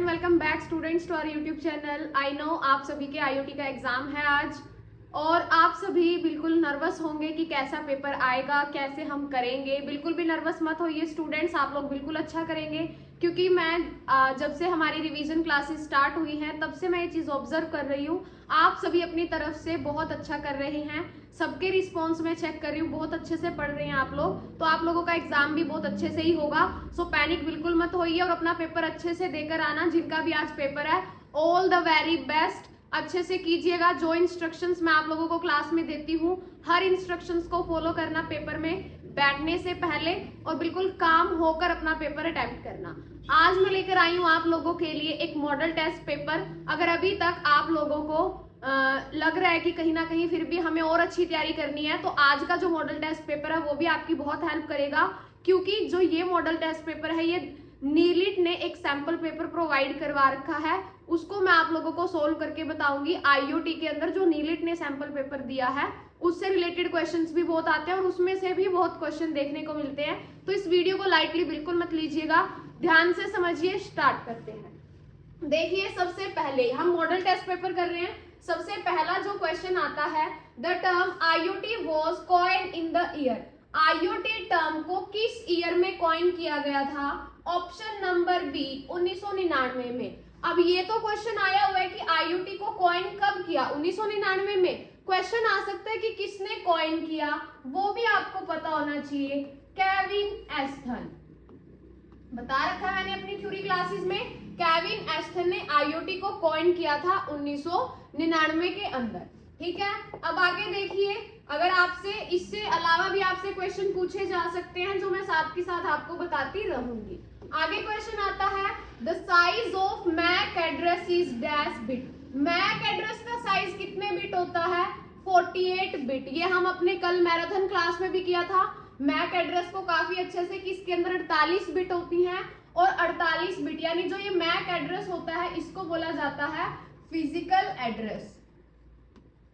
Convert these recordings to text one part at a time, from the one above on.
And welcome back students to our YouTube channel. I know आप सभी के IoT का एग्जाम है आज और आप सभी बिल्कुल नर्वस होंगे कि कैसा पेपर आएगा, कैसे हम करेंगे। बिल्कुल भी नर्वस मत होइए स्टूडेंट्स, आप लोग बिल्कुल अच्छा करेंगे क्योंकि मैं जब से हमारी रिवीजन क्लासेस स्टार्ट हुई हैं तब से मैं ये चीज़ ऑब्जर्व कर रही हूँ। आप सभी अपनी तरफ से बहुत अच्छा कर रहे हैं, सबके रिस्पॉन्स में चेक कर रही हूँ, बहुत अच्छे से पढ़ रहे हैं आप लोग, तो आप लोगों का एग्जाम भी बहुत अच्छे से ही होगा। सो पैनिक बिल्कुल मत होइए और अपना पेपर अच्छे से देकर आना। जिनका भी आज पेपर है, ऑल द वेरी बेस्ट, अच्छे से कीजिएगा। जो इंस्ट्रक्शंस मैं आप लोगों को क्लास में देती हूँ, हर इंस्ट्रक्शंस को फॉलो करना पेपर में बैठने से पहले और बिल्कुल काम होकर अपना पेपर अटेम्प्ट करना। आज मैं लेकर आई हूँ आप लोगों के लिए एक मॉडल टेस्ट पेपर। अगर अभी तक आप लोगों को लग रहा है कि कहीं ना कहीं फिर भी हमें और अच्छी तैयारी करनी है, तो आज का जो मॉडल टेस्ट पेपर है वो भी आपकी बहुत हेल्प करेगा, क्योंकि जो ये मॉडल टेस्ट पेपर है ये नीलिट ने एक सैंपल पेपर प्रोवाइड करवा रखा है, उसको मैं आप लोगों को सोल्व करके बताऊंगी। आईओटी के अंदर जो नीलिट ने सैंपल पेपर दिया है उससे रिलेटेड क्वेश्चंस भी बहुत आते हैं और उसमें से भी बहुत क्वेश्चन देखने को मिलते हैं, तो इस वीडियो को लाइटली बिल्कुल मत लीजिएगा, ध्यान से समझिए। स्टार्ट करते हैं। देखिए, सबसे पहले हम मॉडल टेस्ट पेपर कर रहे हैं। सबसे पहला जो क्वेश्चन आता है, the term IoT was coined in the year. IoT term को किस ईयर में कॉइन किया गया था? ऑप्शन नंबर बी 1999 में। अब ये तो क्वेश्चन आया हुआ है कि आईओटी को कॉइन कब किया? 1999 में। क्वेश्चन आ सकता है कि किसने कॉइन किया, वो भी आपको पता होना चाहिए। केविन एस्थन, बता रखा है मैंने अपनी थ्योरी क्लासेस में, केविन एस्थन ने आईओटी को कॉइन किया था 1999 के अंदर। ठीक है, अब आगे देखिए, अगर आपसे इससे अलावा भी आपसे क्वेश्चन पूछे जा सकते हैं जो मैं साथ के साथ आपको बताती रहूंगी। आगे क्वेश्चन आता है, the size of MAC address is dash bit. MAC address का साइज कितने बिट होता है? 48 बिट। ये हम अपने कल मैराथन क्लास में भी किया था। मैक एड्रेस को काफी अच्छे से किसके अंदर 48 बिट होती हैं, और 48 बिट यानी जो ये मैक एड्रेस होता है इसको बोला जाता है फिजिकल एड्रेस।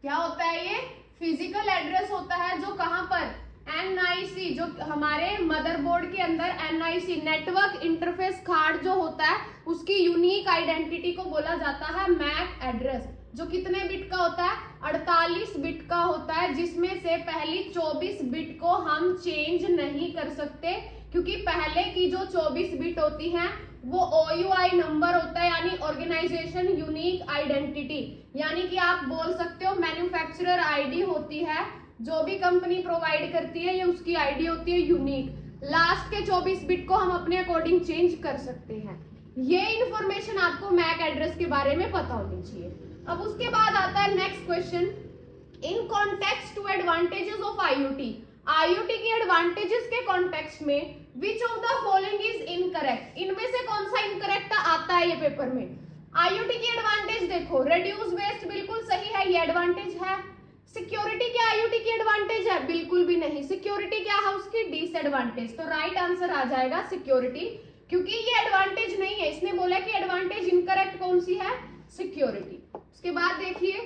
क्या होता है ये? फिजिकल एड्रेस होता है, जो कहां पर? एनआईसी, जो हमारे मदरबोर्ड के अंदर एनआईसी नेटवर्क इंटरफेस कार्ड जो होता है उसकी यूनिक आइडेंटिटी को बोला जाता है मैक एड्रेस, जो कितने बिट का होता है? 48 बिट का होता है, जिसमें से पहली 24 बिट को हम चेंज नहीं कर सकते, क्योंकि पहले की जो 24 बिट होती हैं वो OUI नंबर होता है, यानी ऑर्गेनाइजेशन यूनिक आइडेंटिटी, यानी कि आप बोल सकते हो मैन्युफैक्चरर आईडी होती है, जो भी कंपनी प्रोवाइड करती है ये उसकी आईडी होती है यूनिक। लास्ट के 24 बिट को हम अपने अकॉर्डिंग चेंज कर सकते हैं। ये इंफॉर्मेशन आपको मैक एड्रेस के बारे में पता होनी चाहिए। अब उसके बाद आता है next question, in context to advantages of IoT. IoT की एडवांटेजेस के कॉन्टेक्स्ट में which of the following is incorrect. इनमें से कौन सा इनकरेक्ट आता है ये पेपर में? आईओटी की एडवांटेज देखो, रिड्यूस वेस्ट, बिल्कुल सही है, ये एडवांटेज है। सिक्योरिटी क्या आईओटी की एडवांटेज है? बिल्कुल भी नहीं। सिक्योरिटी क्या है उसकी? डिसएडवांटेज। तो राइट आंसर आ जाएगा सिक्योरिटी, क्योंकि ये एडवांटेज नहीं है। इसने बोला कि एडवांटेज इनकरेक्ट कौन सी है? सिक्योरिटी। उसके बाद देखिए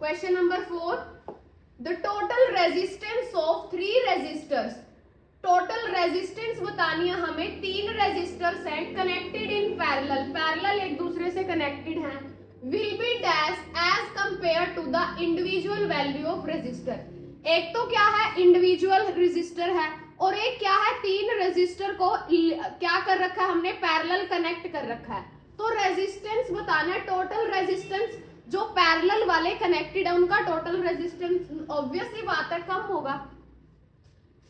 question number 4, the total resistance of 3 resistors. Total resistance बतानी है हमें, 3 रेजिस्टर्स हैं कनेक्टेड इन पैरेलल, पैरेलल एक दूसरे से कनेक्टेड हैं, will be dash as compare to the individual value of resistor. एक तो क्या है? इंडिविजुअल रेजिस्टर है, और एक क्या है? 3 रेजिस्टर को क्या कर रखा है हमने? पैरेलल कनेक्ट कर रखा है। तो रेजिस्टेंस बताना है, टोटल रेजिस्टेंस जो पैरेलल वाले कनेक्टेड है उनका टोटल रेजिस्टेंस ऑब्वियसली बात है कम होगा।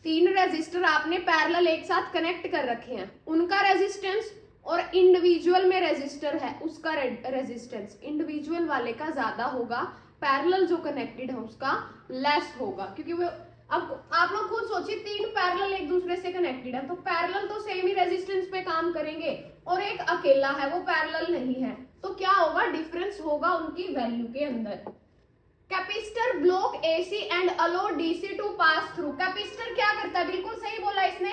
3 रेजिस्टर आपने पैरेलल एक साथ कनेक्ट कर रखे हैं, उनका रेजिस्टेंस, और इंडिविजुअल में रेजिस्टर है उसका रेजिस्टेंस इंडिविजुअल वाले का ज्यादा होगा, पैरेलल जो कनेक्टेड है उसका लेस होगा, क्योंकि वो, अब आप लोग खुद सोचिए, 3 पैरेलल एक दूसरे से कनेक्टेड है तो पैरेलल तो सेम ही रेजिस्टेंस पे काम करेंगे, और एक अकेला है वो पैरेलल नहीं है, तो क्या होगा? डिफरेंस होगा उनकी वैल्यू के अंदर। Capacitor block AC and allow DC to pass through. Capacitor क्या करता है? बिल्कुल सही बोला इसने,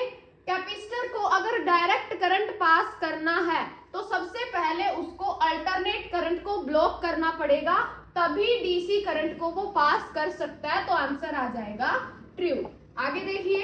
कैपेसिटर को अगर डायरेक्ट करंट पास करना है तो सबसे पहले उसको अल्टरनेट करंट को ब्लॉक करना पड़ेगा, तभी डीसी करंट को वो पास कर सकता है, तो आंसर आ जाएगा ट्रू। आगे देखिए,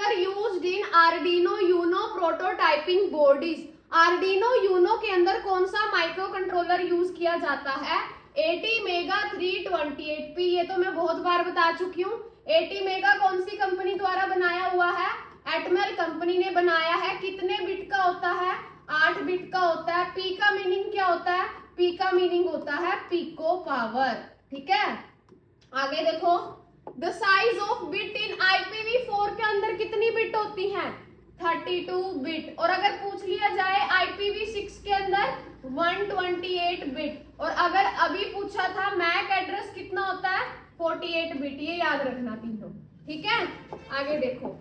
controller used in Arduino Uno prototyping board is. Arduino Uno के अंदर कौन सा माइक्रो कंट्रोलर यूज किया जाता है? ATmega 328P। ये तो मैं बहुत बार बता चुकी हूँ। ATmega कौन सी कंपनी द्वारा बनाया हुआ है? एटमेल कंपनी ने बनाया है। कितने बिट का होता है? 8 बिट का होता है। पी का मीनिंग क्या होता है? पी का मीनिंग होता है पिको पावर। ठीक है, आगे देखो, the size of bit in IPv4 के अंदर कितनी बिट होती हैं? 32 बिट। और अगर पूछ लिया जाए IPv6 के अंदर 128 बिट। और अगर अभी पूछा था मैक एड्रेस कितना होता है? 48 बिट। ये याद रखना तीनों। ठीक है, आगे देखो,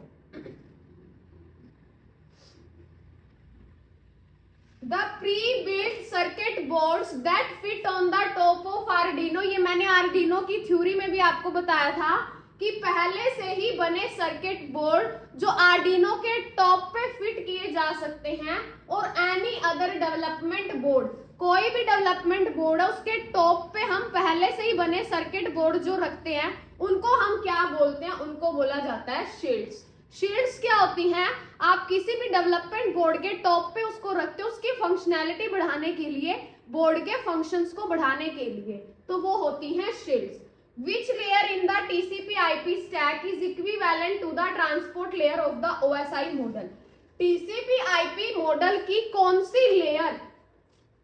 the pre-built circuit boards that fit on the top of Arduino. ये मैंने आर्डिनो की थ्योरी में भी आपको बताया था कि पहले से ही बने सर्किट बोर्ड जो आर्डिनो के टॉप पे फिट किए जा सकते हैं, और एनी अदर डेवलपमेंट बोर्ड, कोई भी डेवलपमेंट बोर्ड है उसके टॉप पे हम पहले से ही बने सर्किट बोर्ड जो रखते हैं उनको हम क्या बोलते हैं? उनको बोला जाता है शील्ड्स। शील्ड्स क्या होती हैं? आप किसी भी डेवलपमेंट बोर्ड के टॉप पे उसको रखते हो उसकी फंक्शनैलिटी बढ़ाने के लिए, बोर्ड के फंक्शंस को बढ़ाने के लिए, तो वो होती हैं shields. Which layer in the TCP/IP stack is equivalent to the transport layer of the OSI model? TCP/IP model की कौन सी लेयर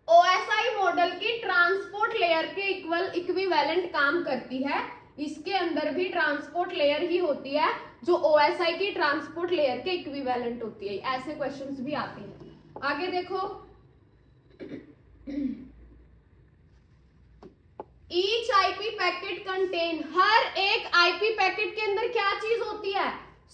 OSI मॉडल की ट्रांसपोर्ट लेयर के इक्विवेलेंट काम करती है? इसके अंदर भी ट्रांसपोर्ट लेयर ही होती है जो OSI की ट्रांसपोर्ट लेयर के इक्विवेलेंट होती है। ऐसे क्वेश्चंस भी आते हैं। आगे देखो, ईच IP पैकेट कंटेन, हर एक IP पैकेट के अंदर क्या चीज होती है?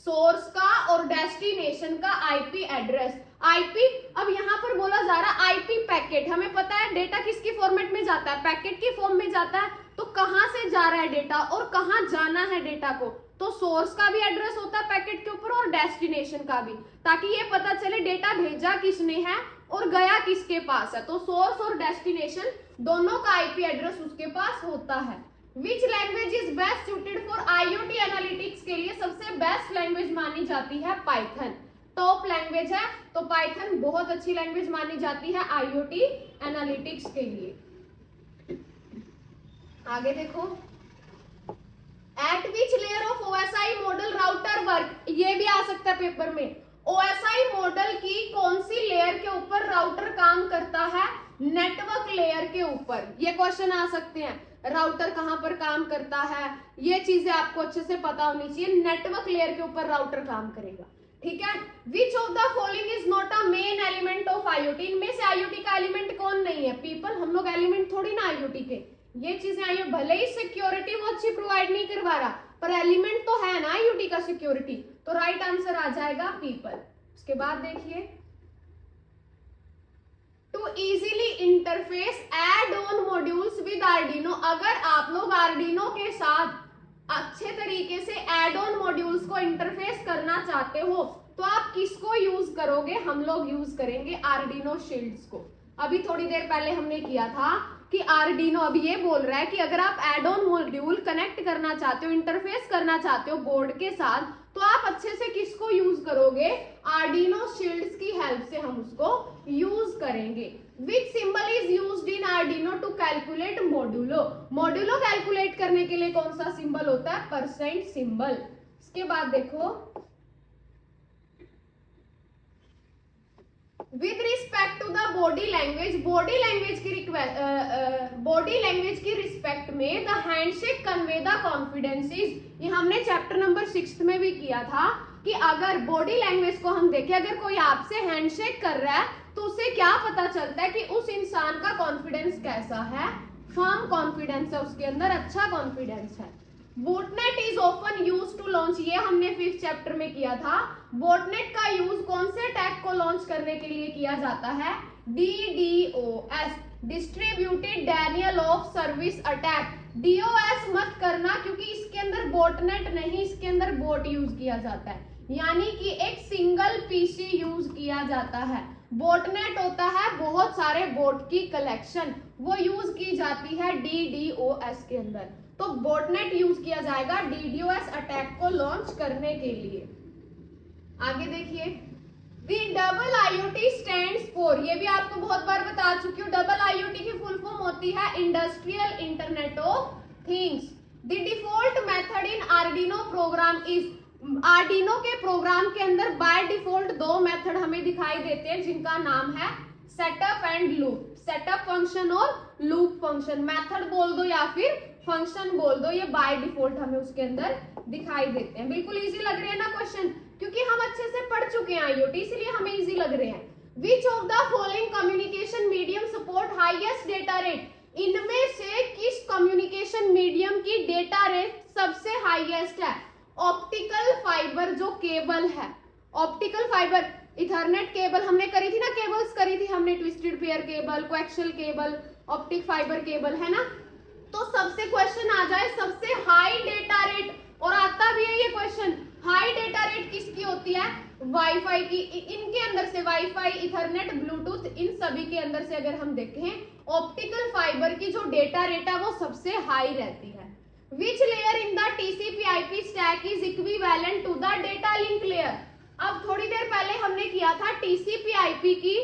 सोर्स का और डेस्टिनेशन का IP एड्रेस। IP, अब यहाँ पर बोला जा रहा है IP पैकेट, हमें पता है डेटा किसकी फॉर्मेट में जाता है? पैकेट की फॉर्म में जाता है। तो कहाँ से जा रहा है डेटा और कहाँ जाना है डेटा को? तो सोर्स का भी एड्रेस होता है पैकेट के ऊपर और डेस्टिनेशन का भी, ताकि ये पता चले डेटा भेजा किसने है और गया किसके पास है। तो सोर्स और डेस्टिनेशन दोनों का IP एड्रेस उसके पास होता है। Which language is best suited for IoT analytics? के लिए सबसे बेस्ट लैंग्वेज मानी जाती है पाइथन। टॉप लैंग्वेज है तो पाइथन बहुत अच्छी लैंग्वेज मानी जाती है IoT एनालिटिक्स के लिए। आगे देखो, eight which layer of OSI model router work? ये भी आ सकता है पेपर में। OSI मॉडल की कौन सी लेयर के ऊपर राउटर काम करता है? नेटवर्क लेयर के ऊपर। ये क्वेश्चन आ सकते हैं, राउटर कहां पर काम करता है, ये चीजें आपको अच्छे से पता होनी चाहिए। नेटवर्क लेयर के ऊपर राउटर काम करेगा। ठीक है, which of the following is not a main element of IoT? इनमें से IoT का एलिमेंट कौन नहीं है? पीपल, हम लोग एलिमेंट थोड़ी ना IoT के। ये चीजें आई, भले ही सिक्योरिटी वो अच्छी प्रोवाइड नहीं करवा रहा, पर एलिमेंट तो है ना IoT का सिक्योरिटी। तो राइट आंसर आ जाएगा पीपल। उसके बाद देखिए, to easily interface add on modules with Arduino. अगर आप लोग आर्डिनो के साथ अच्छे तरीके से एड ऑन मॉड्यूल्स को इंटरफेस करना चाहते हो तो आप किसको यूज करोगे? हम लोग यूज करेंगे आर्डिनो शील्ड्स को। अभी थोड़ी देर पहले हमने किया था कि आर्डिनो, अब ये बोल रहा है कि अगर आप एड ऑन मॉड्यूल कनेक्ट करना चाहते हो, इंटरफेस करना चाहते हो बोर्ड के साथ, तो आप अच्छे से किसको यूज करोगे? आर्डिनो शील्ड्स की हेल्प से हम उसको यूज करेंगे। Which symbol is used in Arduino to calculate modulo? Modulo calculate करने के लिए कौन सा सिंबल होता है? Percent symbol. इसके बाद देखो, with respect to the body language, body language की रिस्पेक्ट में the handshake convey the confidences. ये हमने चैप्टर नंबर 6 में भी किया था कि अगर बॉडी लैंग्वेज को हम देखें, अगर कोई आपसे हैंडशेक कर रहा है तो उससे क्या पता चलता है कि उस इंसान का कॉन्फिडेंस कैसा है? फर्म कॉन्फिडेंस है उसके अंदर, अच्छा कॉन्फिडेंस है। Botnet is often use to launch, ये हमने 5th चैप्टर में किया था। बॉटनेट का यूज कौन से अटैक को लॉन्च करने के लिए किया जाता है? DDoS, distributed Daniel of service attack. DOS मत करना क्योंकि इसके अंदर बॉटनेट नहीं, इसके अंदर बोट यूज किया जाता है, यानी कि एक सिंगल PC यूज किया जाता है। बॉटनेट होता है बहुत सारे बोट की कलेक्शन, वो यूज की जाती है DDoS के अंदर। तो बॉटनेट यूज किया जाएगा DDoS अटैक को लॉन्च करने के लिए। आगे देखिए, the double IoT stands for, ये भी आपको बहुत बार बता चुकी हूँ, डबल आईओटी की फुल फॉर्म होती है industrial internet of things. The default method in Arduino program is, Arduino के प्रोग्राम के अंदर बाय डिफॉल्ट दो मेथड हमें दिखाई देते हैं जिनका नाम है setup and loop. Setup function और लूप फंक्शन, मेथड बोल दो या फिर फंक्शन बोल दो, ये बाय डिफॉल्ट हमें उसके अंदर दिखाई देते हैं। बिल्कुल इजी लग रहे हैं ना क्वेश्चन, क्योंकि हम अच्छे से पढ़ चुके हैं आईओटी, इसलिए हमें इजी लग रहे हैं। विच of the following communication medium support highest data rate, इनमें से किस कम्युनिकेशन मीडियम की डेटा रेट सबसे हाईएस्ट है? ऑप्टिकल फाइबर जो केबल है, ऑप्टिकल फाइबर, इथरनेट केबल हमने करी थी ना, केबल्स करी थी हमने, twisted pair cable, coaxial cable, optic fibre cable, है ना। तो सबसे क्वेश्चन आ जाए सबसे हाई डेटा रेट, और आता भी है ये क्वेश्चन, हाई डेटा रेट किसकी होती है? वाईफाई की। इनके अंदर से वाईफाई, इथरनेट, ब्लूटूथ, इन सभी के अंदर से अगर हम देखें ऑप्टिकल फाइबर की जो डेटा रेट है वो सबसे हाई रहती है। Which layer in the TCP/IP stack is equivalent to the data link layer. अब थोड़ी देर पहले हमने किया था TCP/IP की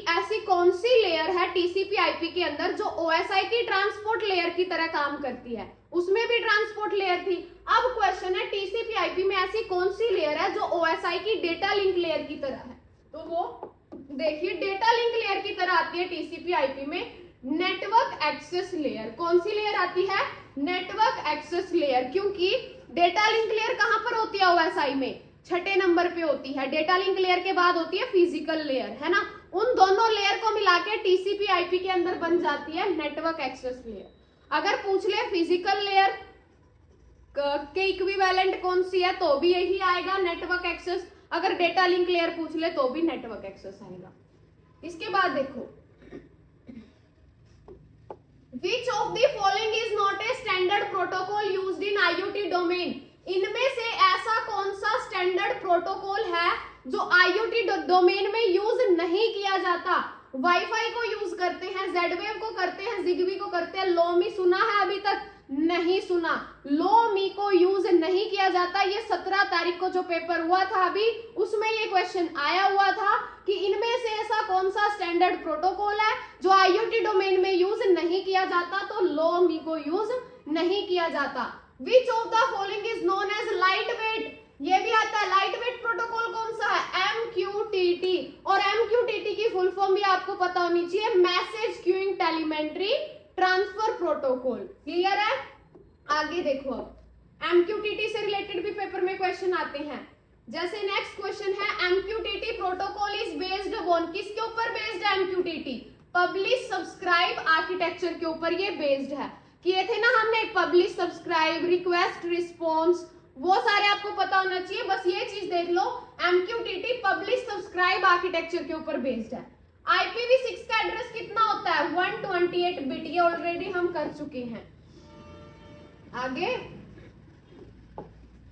ऐसी कौन सी लेयर है TCP/IP के अंदर जो OSI की ट्रांसपोर्ट लेयर की तरह काम करती है, उसमें भी ट्रांसपोर्ट लेयर थी। अब क्वेश्चन है TCP/IP में ऐसी कौन सी लेयर है जो OSI की डेटा लिंक लेयर की तरह है? तो वो देखिए डेटा लिंक लेयर की तरह आती है TCP/IP में नेटवर्क एक्सेस लेयर। कौन सी लेयर आती है? नेटवर्क एक्सेस लेयर, क्योंकि डेटा लिंक लेयर कहां पर होती है OSI में? छठे नंबर पे होती है। डेटा लिंक लेयर के बाद होती है फिजिकल लेयर, है ना। उन दोनों लेयर को मिला के TCP/IP के अंदर बन जाती है नेटवर्क एक्सेस लेयर। अगर पूछ ले फिजिकल लेयर के इक्विवेलेंट कौन सी है तो भी यही आएगा नेटवर्क एक्सेस, अगर डेटा लिंक लेयर पूछ ले तो भी नेटवर्क एक्सेस आएगा। इसके बाद देखो, विच of the following is not a standard protocol used in IoT domain. इनमें से ऐसा कौन सा स्टैंडर्ड प्रोटोकॉल है जो IoT डोमेन में यूज नहीं किया जाता? वाईफाई को यूज करते हैं, Z-Wave को करते हैं, Zigbee को करते हैं, लोमी सुना है अभी तक? नहीं सुना। लोमी को यूज नहीं किया जाता। ये 17 तारीख को जो पेपर हुआ था अभी, उसमें ये क्वेश्चन आया हुआ था कि इनमें से ऐसा कौन सा स्टैंडर्ड प्रोटोकॉल है जो IoT डोमेन में यूज नहीं किया जाता? तो लोमी को यूज नहीं किया जाता। Which of the following is known as lightweight, ये भी आता है। लाइट वेट प्रोटोकॉल कौन सा है? MQTT, और MQTT की फुल फॉर्म भी आपको पता होनी चाहिए, message queuing telemetry transfer protocol. Clear है? आगे देखो, अब MQTT से रिलेटेड भी पेपर में क्वेश्चन आते हैं। जैसे नेक्स्ट क्वेश्चन है, MQTT protocol is based on, किसके ऊपर बेस्ड है MQTT? पब्लिश सब्सक्राइब आर्किटेक्चर के ऊपर ये बेस्ड है। किए थे ना हमने, पब्लिश सब्सक्राइब, रिक्वेस्ट रिस्पॉन्स, वो सारे आपको पता होना चाहिए। बस ये चीज देख लो, MQTT पब्लिश सब्सक्राइब आर्किटेक्चर के ऊपर बेस्ड है। IPv6 का एड्रेस कितना होता है? 128 बिट, ये ऑलरेडी हम कर चुके हैं। आगे,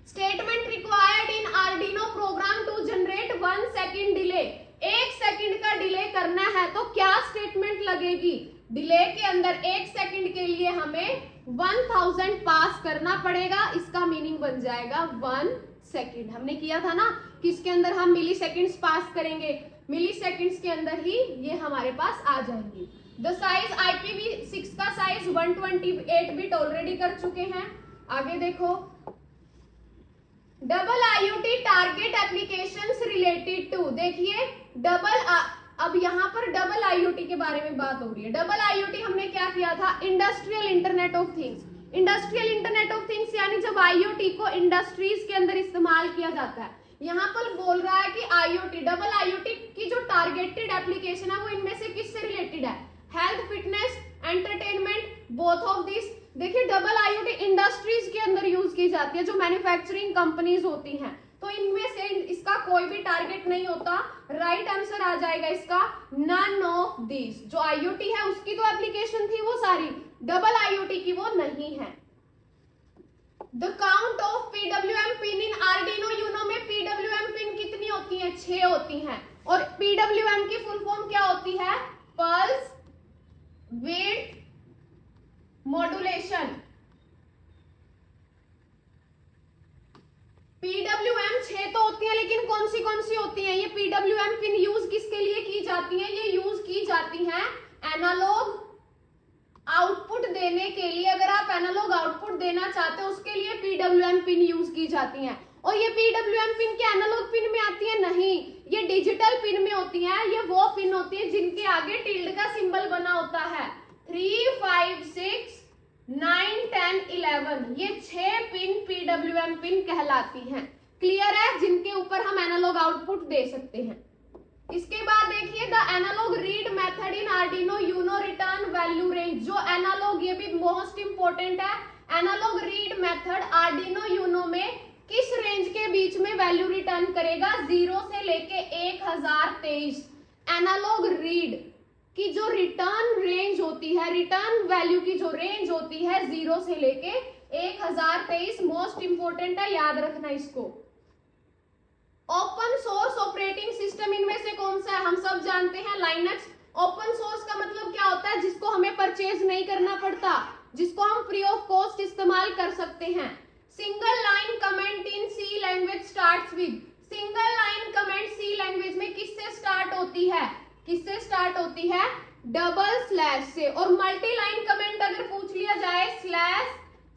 statement required in Arduino program to generate 1 second delay. 1 second का डिले करना है तो क्या स्टेटमेंट लगेगी? डिले के अंदर 1 सेकेंड के लिए हमें 1000 पास करना पड़ेगा, इसका मीनिंग बन जाएगा 1 सेकेंड। हमने किया था ना कि इसके अंदर हम मिली सेकेंड्स पास करेंगे, मिली सेकेंड्स के अंदर ही ये हमारे पास आ जाएंगी। द साइज IPv6 का साइज 128 बिट ऑलरेडी कर चुके हैं। आगे देखो, double IoT target applications related to, देखिए अब यहाँ पर डबल IoT के बारे में बात हो रही है। डबल IoT हमने क्या किया था? Industrial internet of things. Industrial internet of things यानी जब IoT को इंडस्ट्रीज के अंदर इस्तेमाल किया जाता है। यहाँ पर बोल रहा है कि IoT, डबल IoT की जो टारगेटेड एप्लीकेशन है वो इनमें से किससे रिलेटेड है? Health, fitness, entertainment, both of this. देखिए डबल IoT इंडस्ट्रीज के अंदर यूज की जाती है, जो मैन्युफैक्चरिंग कंपनीज होती हैं, तो इनमें से इसका कोई भी टारगेट नहीं होता। राइट आंसर आ जाएगा इसका नन ऑफ दिस। जो IoT है उसकी तो एप्लीकेशन थी वो सारी, डबल IoT की वो नहीं है। The count of PWM pin in Arduino Uno में PWM पिन कितनी होती है? 6 होती हैं। और PWM की फुल फॉर्म क्या होती है? Pulse width modulation. PWM 6 6 तो होती हैं, लेकिन कौन सी होती हैं? ये PWM पिन यूज किसके लिए की जाती है? ये यूज की जाती हैं एनालॉग आउटपुट देने के लिए। अगर आप एनालॉग आउटपुट देना चाहते हो उसके लिए PWM पिन यूज की जाती हैं। और ये PWM पिन के एनालॉग पिन में आती है? नहीं, ये डिजिटल पिन में होती हैं। ये वो पिन होती है जिनके आगे टिल्ड का सिंबल बना होता है। 3, 5, 6, 9, 10, 11 ये 6 पिन PWM पिन कहलाती हैं। क्लियर है? जिनके ऊपर हम एनालॉग आउटपुट दे सकते हैं। इसके बाद देखिए the analog read method in Arduino Uno return value range. जो एनालॉग, ये भी मोस्ट इंपोर्टेंट है, analog read method Arduino Uno में किस रेंज के बीच में वैल्यू रिटर्न करेगा? 0 से लेके 1023। एनालॉग रीड की जो रिटर्न रेंज होती है, रिटर्न वैल्यू की जो रेंज होती है 0 से लेके 1023, मोस्ट इंपोर्टेंट है, याद रखना इसको। ओपन सोर्स ऑपरेटिंग सिस्टम इनमें से कौन सा है? हम सब जानते हैं लाइनक्स। ओपन सोर्स का मतलब क्या होता है? जिसको हमें परचेज नहीं करना पड़ता, जिसको हम फ्री ऑफ कॉस्ट इस्तेमाल कर सकते हैं। Single line comment in C language starts with. Single line comment C language में किससे स्टार्ट होती है? किससे स्टार्ट होती है? डबल स्लैश से। और मल्टी लाइन कमेंट अगर पूछ लिया जाए, स्लैश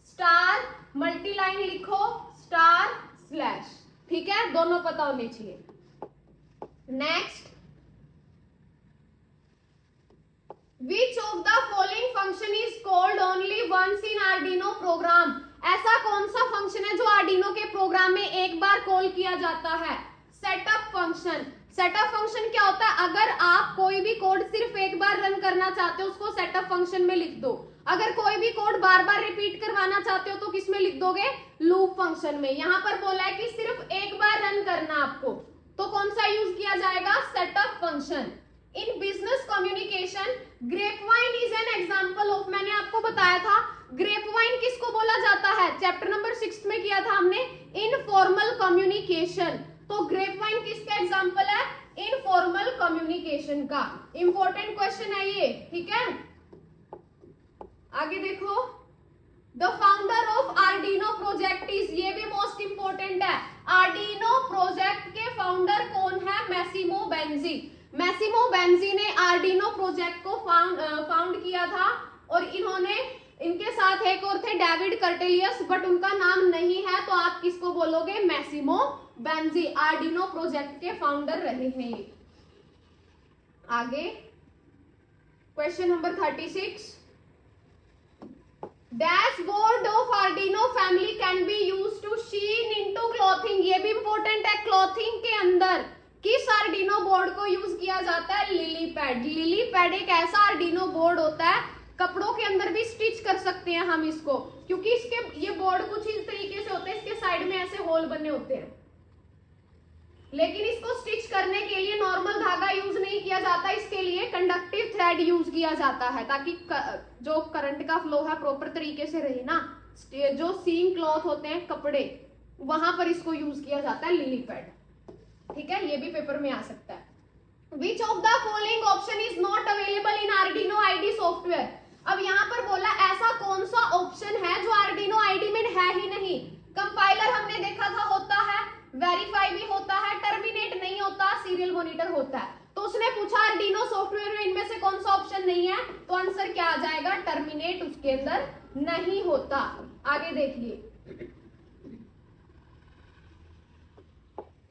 स्टार, मल्टी लाइन लिखो स्टार स्लैश। ठीक है, दोनों पता होने चाहिए। Next, which of the following function is called only once in Arduino program. ऐसा कौन सा फंक्शन है जो आर्डिनो के प्रोग्राम में एक बार कॉल किया जाता है? Setup function. सेटअप फंक्शन क्या होता है? अगर आप कोई भी कोड सिर्फ एक बार रन करना चाहते हो उसको सेटअप फंक्शन में लिख दो। अगर कोई भी कोड बार बार रिपीट करवाना चाहते हो तो किस में लिख दोगे? लूप फंक्शन में। यहां पर बोला है कि सिर्फ एक बार रन करना आपको, तो कौन सा यूज किया जाएगा? Setup function. In business communication grapevine is an example of. मैंने आपको बताया था ग्रेपवाइन किसको बोला जाता है, चैप्टर नंबर 6 में किया था हमने, इनफॉर्मल कम्युनिकेशन। तो ग्रेपवाइन किसका एग्जांपल है? इनफॉर्मल कम्युनिकेशन का। इंपॉर्टेंट क्वेश्चन है ये, ठीक है। आगे देखो, the founder of Arduino project is, ये भी मोस्ट इंपोर्टेंट है। आर्डिनो प्रोजेक्ट के फाउंडर कौन है? Massimo Banzi. मैसिमो बेंजी ने आर्डिनो प्रोजेक्ट को फाउंड किया था। और इन्होंने, इनके साथ एक और थे डेविड कर्टेलियस, बट उनका नाम नहीं है, तो आप किसको बोलोगे? Massimo Banzi. आर्डिनो प्रोजेक्ट के फाउंडर रहे हैं ये। आगे question number 36, dashboard of Arduino family can be used to sheen into clothing. ये भी इंपॉर्टेंट है। क्लॉथिंग के अंदर किस आर्डिनो बोर्ड को यूज किया जाता है? Lily pad. लिली पैड एक ऐसा आर्डिनो बोर्ड होता है, कपड़ों के अंदर भी स्टिच कर सकते हैं हम इसको, क्योंकि इसके ये बोर्ड कुछ इस तरीके से होते हैं, इसके साइड में ऐसे होल बने होते हैं। लेकिन इसको स्टिच करने के लिए नॉर्मल धागा यूज नहीं किया जाता, इसके लिए कंडक्टिव थ्रेड यूज किया जाता है, ताकि जो करंट का फ्लो है प्रॉपर तरीके से रहे ना। जो सीम क्लॉथ होते हैं कपड़े, वहां पर इसको यूज किया जाता है लिली पैड। ठीक है, ये भी पेपर में आ सकता है। Which of the following option is not available in Arduino ID software. अब यहाँ पर बोला ऐसा कौन सा ऑप्शन है जो आर्डिनो आईडी में है ही नहीं। कंपाइलर हमने देखा था होता है, वेरीफाई भी होता है, टर्मिनेट नहीं होता, सीरियल मॉनिटर होता है। तो उसने पूछा आर्डिनो सॉफ्टवेयर में इनमें से कौन सा ऑप्शन नहीं है, तो आंसर क्या आ जाएगा? टर्मिनेट उसके अंदर नहीं होता। आगे देखिए,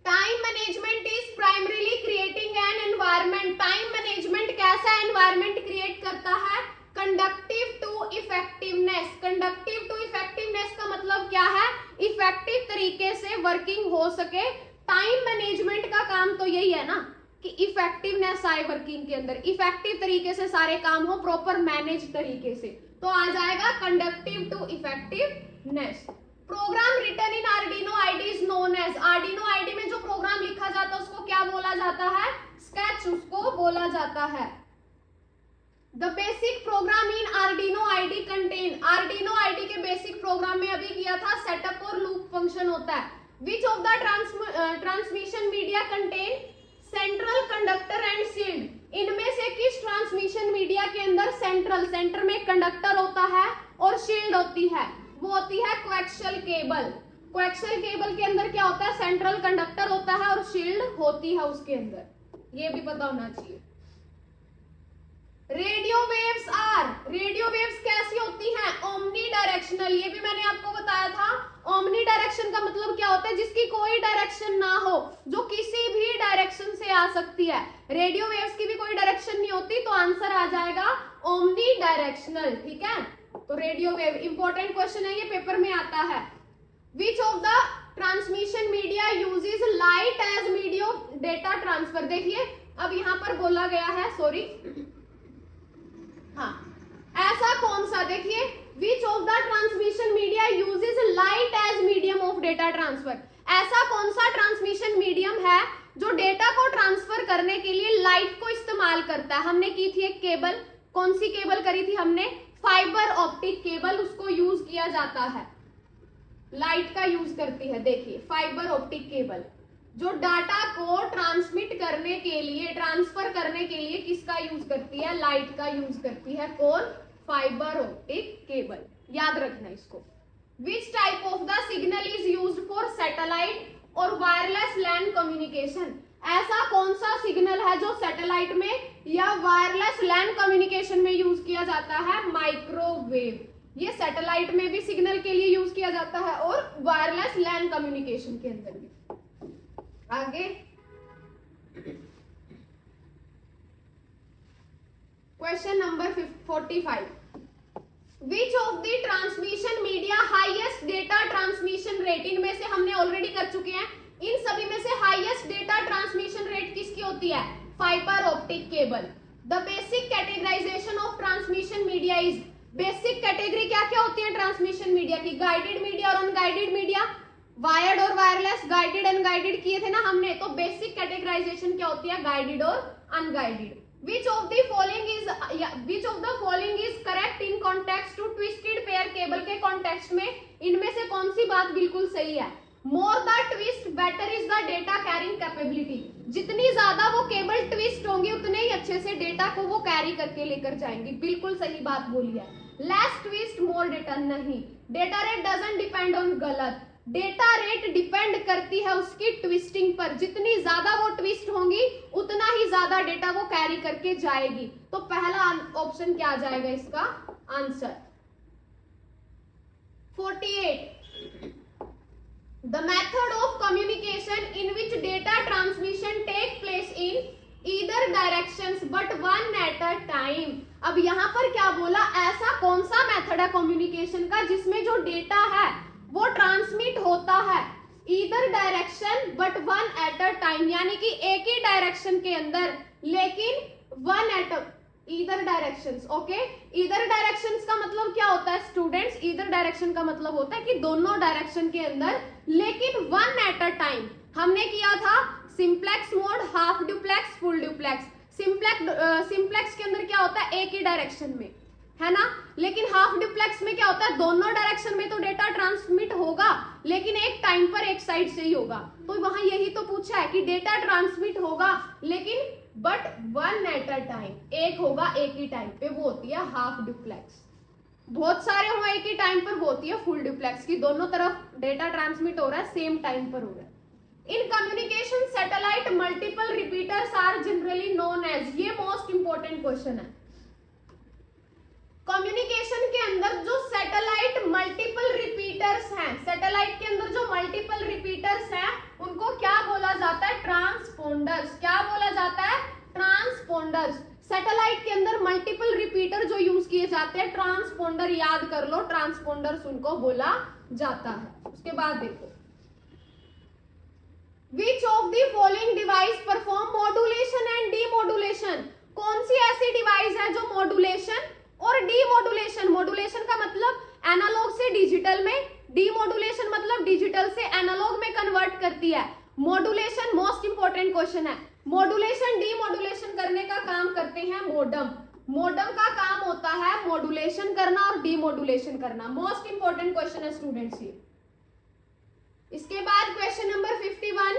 time management is primarily creating an environment. Time management कैसा एनवायरनमेंट क्रिएट करता है? Conductive to effectiveness. Conductive to effectiveness का मतलब क्या है? इफेक्टिव तरीके से वर्किंग हो सके। टाइम मैनेजमेंट का काम तो यही है ना कि इफेक्टिवनेस आए वर्किंग के अंदर, इफेक्टिव तरीके से सारे काम हो, प्रॉपर मैनेज तरीके से, तो आ जाएगा conductive to effectiveness. Program written in Arduino IDE is known as. Arduino IDE में जो प्रोग्राम लिखा जाता है उसको क्या बोला जाता है? स्केच उसको बोला जाता है। The basic programme in Arduino ID contain. Arduino ID के बेसिक प्रोग्राम में अभी किया था सेटअप और लूप फंक्शन होता है। Which of the transmission media contain central conductor and shield. इनमें से किस ट्रांसमिशन मीडिया के अंदर सेंटर में कंडक्टर होता है और शील्ड होती है? वो होती है कोएक्सियल केबल। कोएक्सियल केबल के अंदर क्या होता है, सेंट्रल कंडक्टर होता है और शील्ड होती है उसके अंदर, ये भी पता होना चाहिए। रेडियो वेव्स कैसी होती हैं, ओमनी डायरेक्शनल, ये भी मैंने आपको बताया था। ओमनी डायरेक्शन का मतलब क्या होता है, जिसकी कोई डायरेक्शन ना हो, जो किसी भी डायरेक्शन से आ सकती है। रेडियो वेव्स की भी कोई डायरेक्शन नहीं होती, तो आंसर आ जाएगा ओमनी डायरेक्शनल, ठीक है। तो रेडियो वेव इंपॉर्टेंट क्वेश्चन है, ये पेपर में आता है। Which of the transmission media uses light as medium data transfer, देखिए अब यहां पर बोला गया है, सॉरी, हाँ, ऐसा कौन सा, देखिए which of the transmission media uses light as medium of data transfer, ऐसा कौन सा ट्रांसमिशन मीडियम है जो डेटा को ट्रांसफर करने के लिए लाइट को इस्तेमाल करता है। हमने की थी एक केबल, कौन सी केबल करी थी हमने, फाइबर ऑप्टिक केबल, उसको यूज किया जाता है, लाइट का यूज करती है। देखिए फाइबर ऑप्टिक केबल जो डाटा को ट्रांसमिट करने के लिए, ट्रांसफर करने के लिए किसका यूज करती है, लाइट का यूज करती है। कौन, फाइबर ऑप्टिक केबल, याद रखना इसको। Which type of the signal is used for satellite और वायरलेस लैंड कम्युनिकेशन, ऐसा कौन सा सिग्नल है जो सैटेलाइट में या वायरलेस लैंड कम्युनिकेशन में यूज किया जाता है, माइक्रोवेव। ये सैटेलाइट में भी सिग्नल के लिए यूज किया जाता है और वायरलेस लैंड कम्युनिकेशन के अंदर भी। आगे question number 45, which of the transmission media highest data transmission rate, इनमें से हमने ऑलरेडी कर चुके हैं, इन सभी में से हाईएस्ट डेटा ट्रांसमिशन रेट किसकी होती है, fibre optic cable. The basic categorisation of transmission media is, basic category क्या क्या होती है ट्रांसमिशन मीडिया की, गाइडेड मीडिया और अनगाइडेड मीडिया, वायर्ड और वायरलेस, गाइडेड अनगाइडेड किए थे ना हमने, तो बेसिक कैटेगराइजेशन क्या होती है, गाइडेड और unguided. Which of the following is correct in context to twisted pair cable के context में इनमें से कौन सी बात बिल्कुल सही है, more the twist better is the data carrying capability, जितनी ज्यादा वो केबल ट्विस्ट होंगी उतने ही अच्छे से डेटा को वो कैरी करके लेकर जाएंगी, बिल्कुल सही बात बोली है। लेस ट्विस्ट मोर डेटा, नहीं, data rate doesn't depend on, गलत, डेटा रेट डिपेंड करती है उसकी ट्विस्टिंग पर, जितनी ज्यादा वो ट्विस्ट होंगी उतना ही ज्यादा डेटा वो कैरी करके जाएगी। तो पहला ऑप्शन क्या आ जाएगा इसका answer. 48, the method of communication in which data transmission take place in either directions but one at a time. अब यहाँ पर क्या बोला, ऐसा कौन सा मेथड है कम्युनिकेशन का जिसमें जो डेटा है वो ट्रांसमिट होता है either direction but one at a time, यानी कि एक ही डायरेक्शन के अंदर लेकिन one at either directions. Okay, either directions का मतलब क्या होता है स्टूडेंट्स, ईदर डायरेक्शन का मतलब होता है कि दोनों डायरेक्शन के अंदर लेकिन वन एट अ टाइम। हमने किया था simplex mode, half duplex, full duplex. Simplex के अंदर क्या होता है, एक ही डायरेक्शन में, है ना, लेकिन हाफ ड्यूप्लेक्स में क्या होता है, दोनों डायरेक्शन में तो डेटा ट्रांसमिट होगा लेकिन एक टाइम पर एक साइड से ही होगा। तो वहां यही तो पूछा है कि डेटा ट्रांसमिट होगा लेकिन but one at a time, एक होगा एक ही टाइम पे, वो होती है हाफ ड्यूप्लेक्स। बहुत सारे हो एक ही टाइम पर, वो होती है फुल ड्यूप्लेक्स की दोनों तरफ डेटा ट्रांसमिट हो रहा है, सेम टाइम पर हो रहा है। In communication satellite multiple repeaters are generally known as, ये मोस्ट इंपॉर्टेंट क्वेश्चन है। कम्युनिकेशन के अंदर जो सैटेलाइट मल्टीपल रिपीटर्स हैं, सैटेलाइट के अंदर जो मल्टीपल रिपीटर्स हैं उनको क्या बोला जाता है, ट्रांसपोंडर्स। क्या बोला जाता है, ट्रांसपोंडर्स। सैटेलाइट के अंदर मल्टीपल रिपीटर जो यूज किए जाते हैं, ट्रांसपोंडर याद कर लो, ट्रांसपोंडर्स उनको बोला जाता है। उसके बाद देखो, विच of the following device perform modulation and demodulation, कौन सी ऐसी डिवाइस है जो मॉड्यूलेशन और डीमॉड्यूलेशन, मॉड्यूलेशन का मतलब एनालॉग से डिजिटल में, डीमॉड्यूलेशन मतलब डिजिटल से एनालॉग में कन्वर्ट करती है। मॉड्यूलेशन मोस्ट इंपॉर्टेंट क्वेश्चन है, मॉड्यूलेशन डीमॉड्यूलेशन करने का काम करते हैं मॉडम। मॉडम का काम होता है मॉड्यूलेशन करना और डीमॉड्यूलेशन करना। मोस्ट इंपॉर्टेंट क्वेश्चन है स्टूडेंट्स ये। इसके बाद question number 51,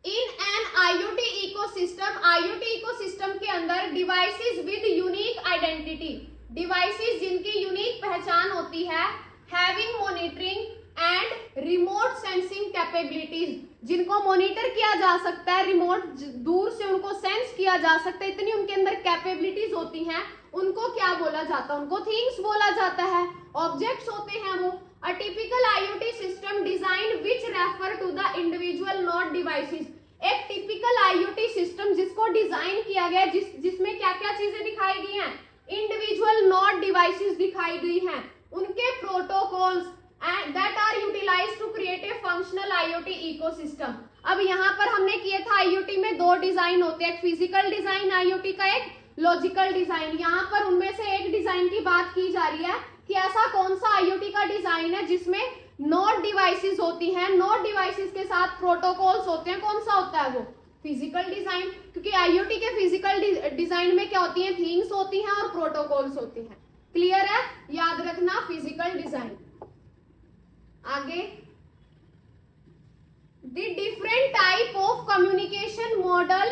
in an IoT ecosystem, IoT ecosystem के अंदर devices with unique identity, devices जिनकी यूनिक पहचान होती है, having monitoring and remote sensing capabilities, जिनको मॉनिटर किया जा सकता है, रिमोट दूर से उनको सेंस किया जा सकता है, इतनी उनके अंदर कैपेबिलिटीज होती हैं, उनको क्या बोला जाता है? उनको थिंग्स बोला जाता है, ऑब्जेक्ट्स होते हैं वो। A typical IoT system design which refer to the individual node devices, एक टिपिकल आईओटी सिस्टम जिसको डिजाइन किया गया, जिसमें क्या क्या चीजें दिखाई गई हैं? इंडिविजुअल नोड डिवाइसेस दिखाई गई हैं, उनके protocols and that are utilized to create a functional IoT ecosystem। अब यहाँ पर हमने किया था IoT में दो डिजाइन होते हैं, एक फिजिकल डिजाइन IoT का, एक लॉजिकल डिजाइन। यहाँ पर उनमें से एक डिजाइन की बात की जा रही है कि ऐसा कौन सा IoT का डिजाइन है जिसमें नोड डिवाइसेस होती हैं, नोड डिवाइसेस के साथ प्रोटोकॉल्स होते हैं, कौन सा होता है वो? फिजिकल डिजाइन, क्योंकि IoT के फिजिकल डिजाइन में क्या होती है? थिंग्स होती हैं और प्रोटोकॉल्स होती हैं। क्लियर है? याद रखना, फिजिकल डिजाइन। आगे, the different type of communication model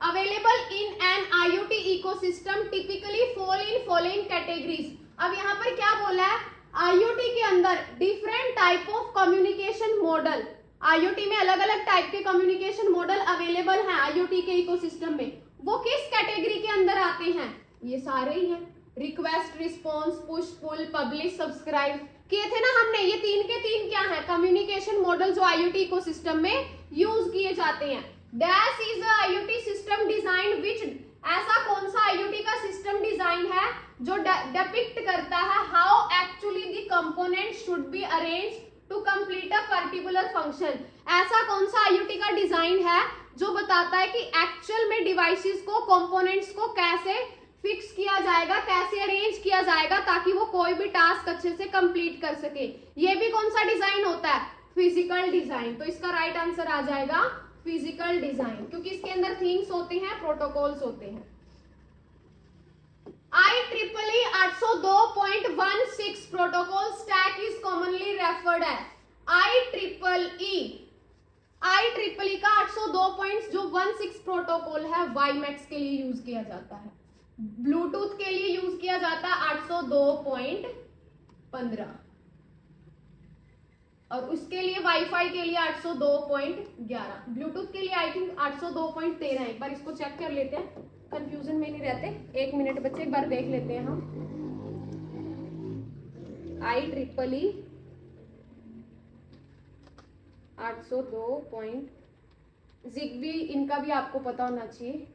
available in an IoT ecosystem typically fall in following categories। अब यहाँ पर क्या बोला है? IoT के अंदर different type of communication model, IoT में अलग अलग टाइप के कम्युनिकेशन मॉडल अवेलेबल हैं IoT के इकोसिस्टम में, वो किस कैटेगरी के अंदर आते हैं? ये सारे ही हैं, रिक्वेस्ट, रिस्पॉन्स, पुश, पुल, पब्लिश, सब्सक्राइब किए थे ना हमने। ये तीन के तीन क्या है? कम्युनिकेशन मॉडल जो IoT इकोसिस्टम में यूज किए जाते हैं। Dash is a IoT system design which, ऐसा कौन सा IoT का सिस्टम डिजाइन है जो डिपिक्ट करता है how actually the component should be arrange to complete a particular function. ऐसा कौन सा IoT का डिजाइन है जो बताता है कि एक्चुअल में डिवाइसेस को, कंपोनेंट्स को कैसे फिक्स किया जाएगा, कैसे अरेंज किया जाएगा ताकि वो कोई भी टास्क अच्छे से कंप्लीट कर सके। ये भी कौन सा डिजाइन होता है? Physical design. तो इसका राइट आंसर आ जाएगा फिजिकल डिजाइन, क्योंकि इसके अंदर थिंग्स होते हैं, प्रोटोकॉल्स होते हैं। IEEE 802.16 protocol stack is commonly referred है। IEEE का 802.16 प्रोटोकॉल है, वाईमैक्स के लिए यूज किया जाता है, ब्लूटूथ के लिए यूज किया जाता है 802.15, और उसके लिए वाईफाई के लिए 802.11, ब्लूटूथ के लिए आई थिंक 802.13। एक बार इसको चेक कर लेते हैं, कंफ्यूजन में नहीं रहते। एक मिनट बच्चे, एक बार देख लेते हैं हम। IEEE 802. ZigBee, इनका भी आपको पता होना चाहिए।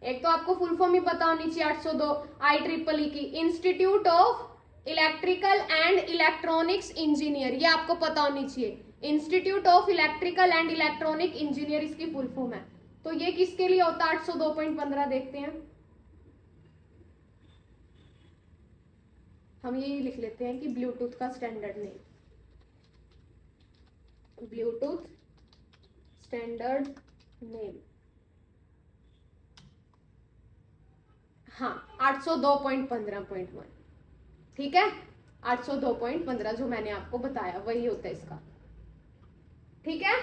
एक तो आपको फुल फॉर्म ही पता होनी चाहिए 802 IEEE की, institute of electrical and electronics engineer, ये आपको पता होनी चाहिए। Institute of electrical and electronic engineer इसकी फुल फॉर्म है। तो ये किसके लिए होता है 802.15? देखते हैं, हम यही लिख लेते हैं कि ब्लूटूथ का standard name, Bluetooth standard name. हाँ, 802.15.1, ठीक है, 802.15 जो मैंने आपको बताया वही होता है इसका, ठीक है।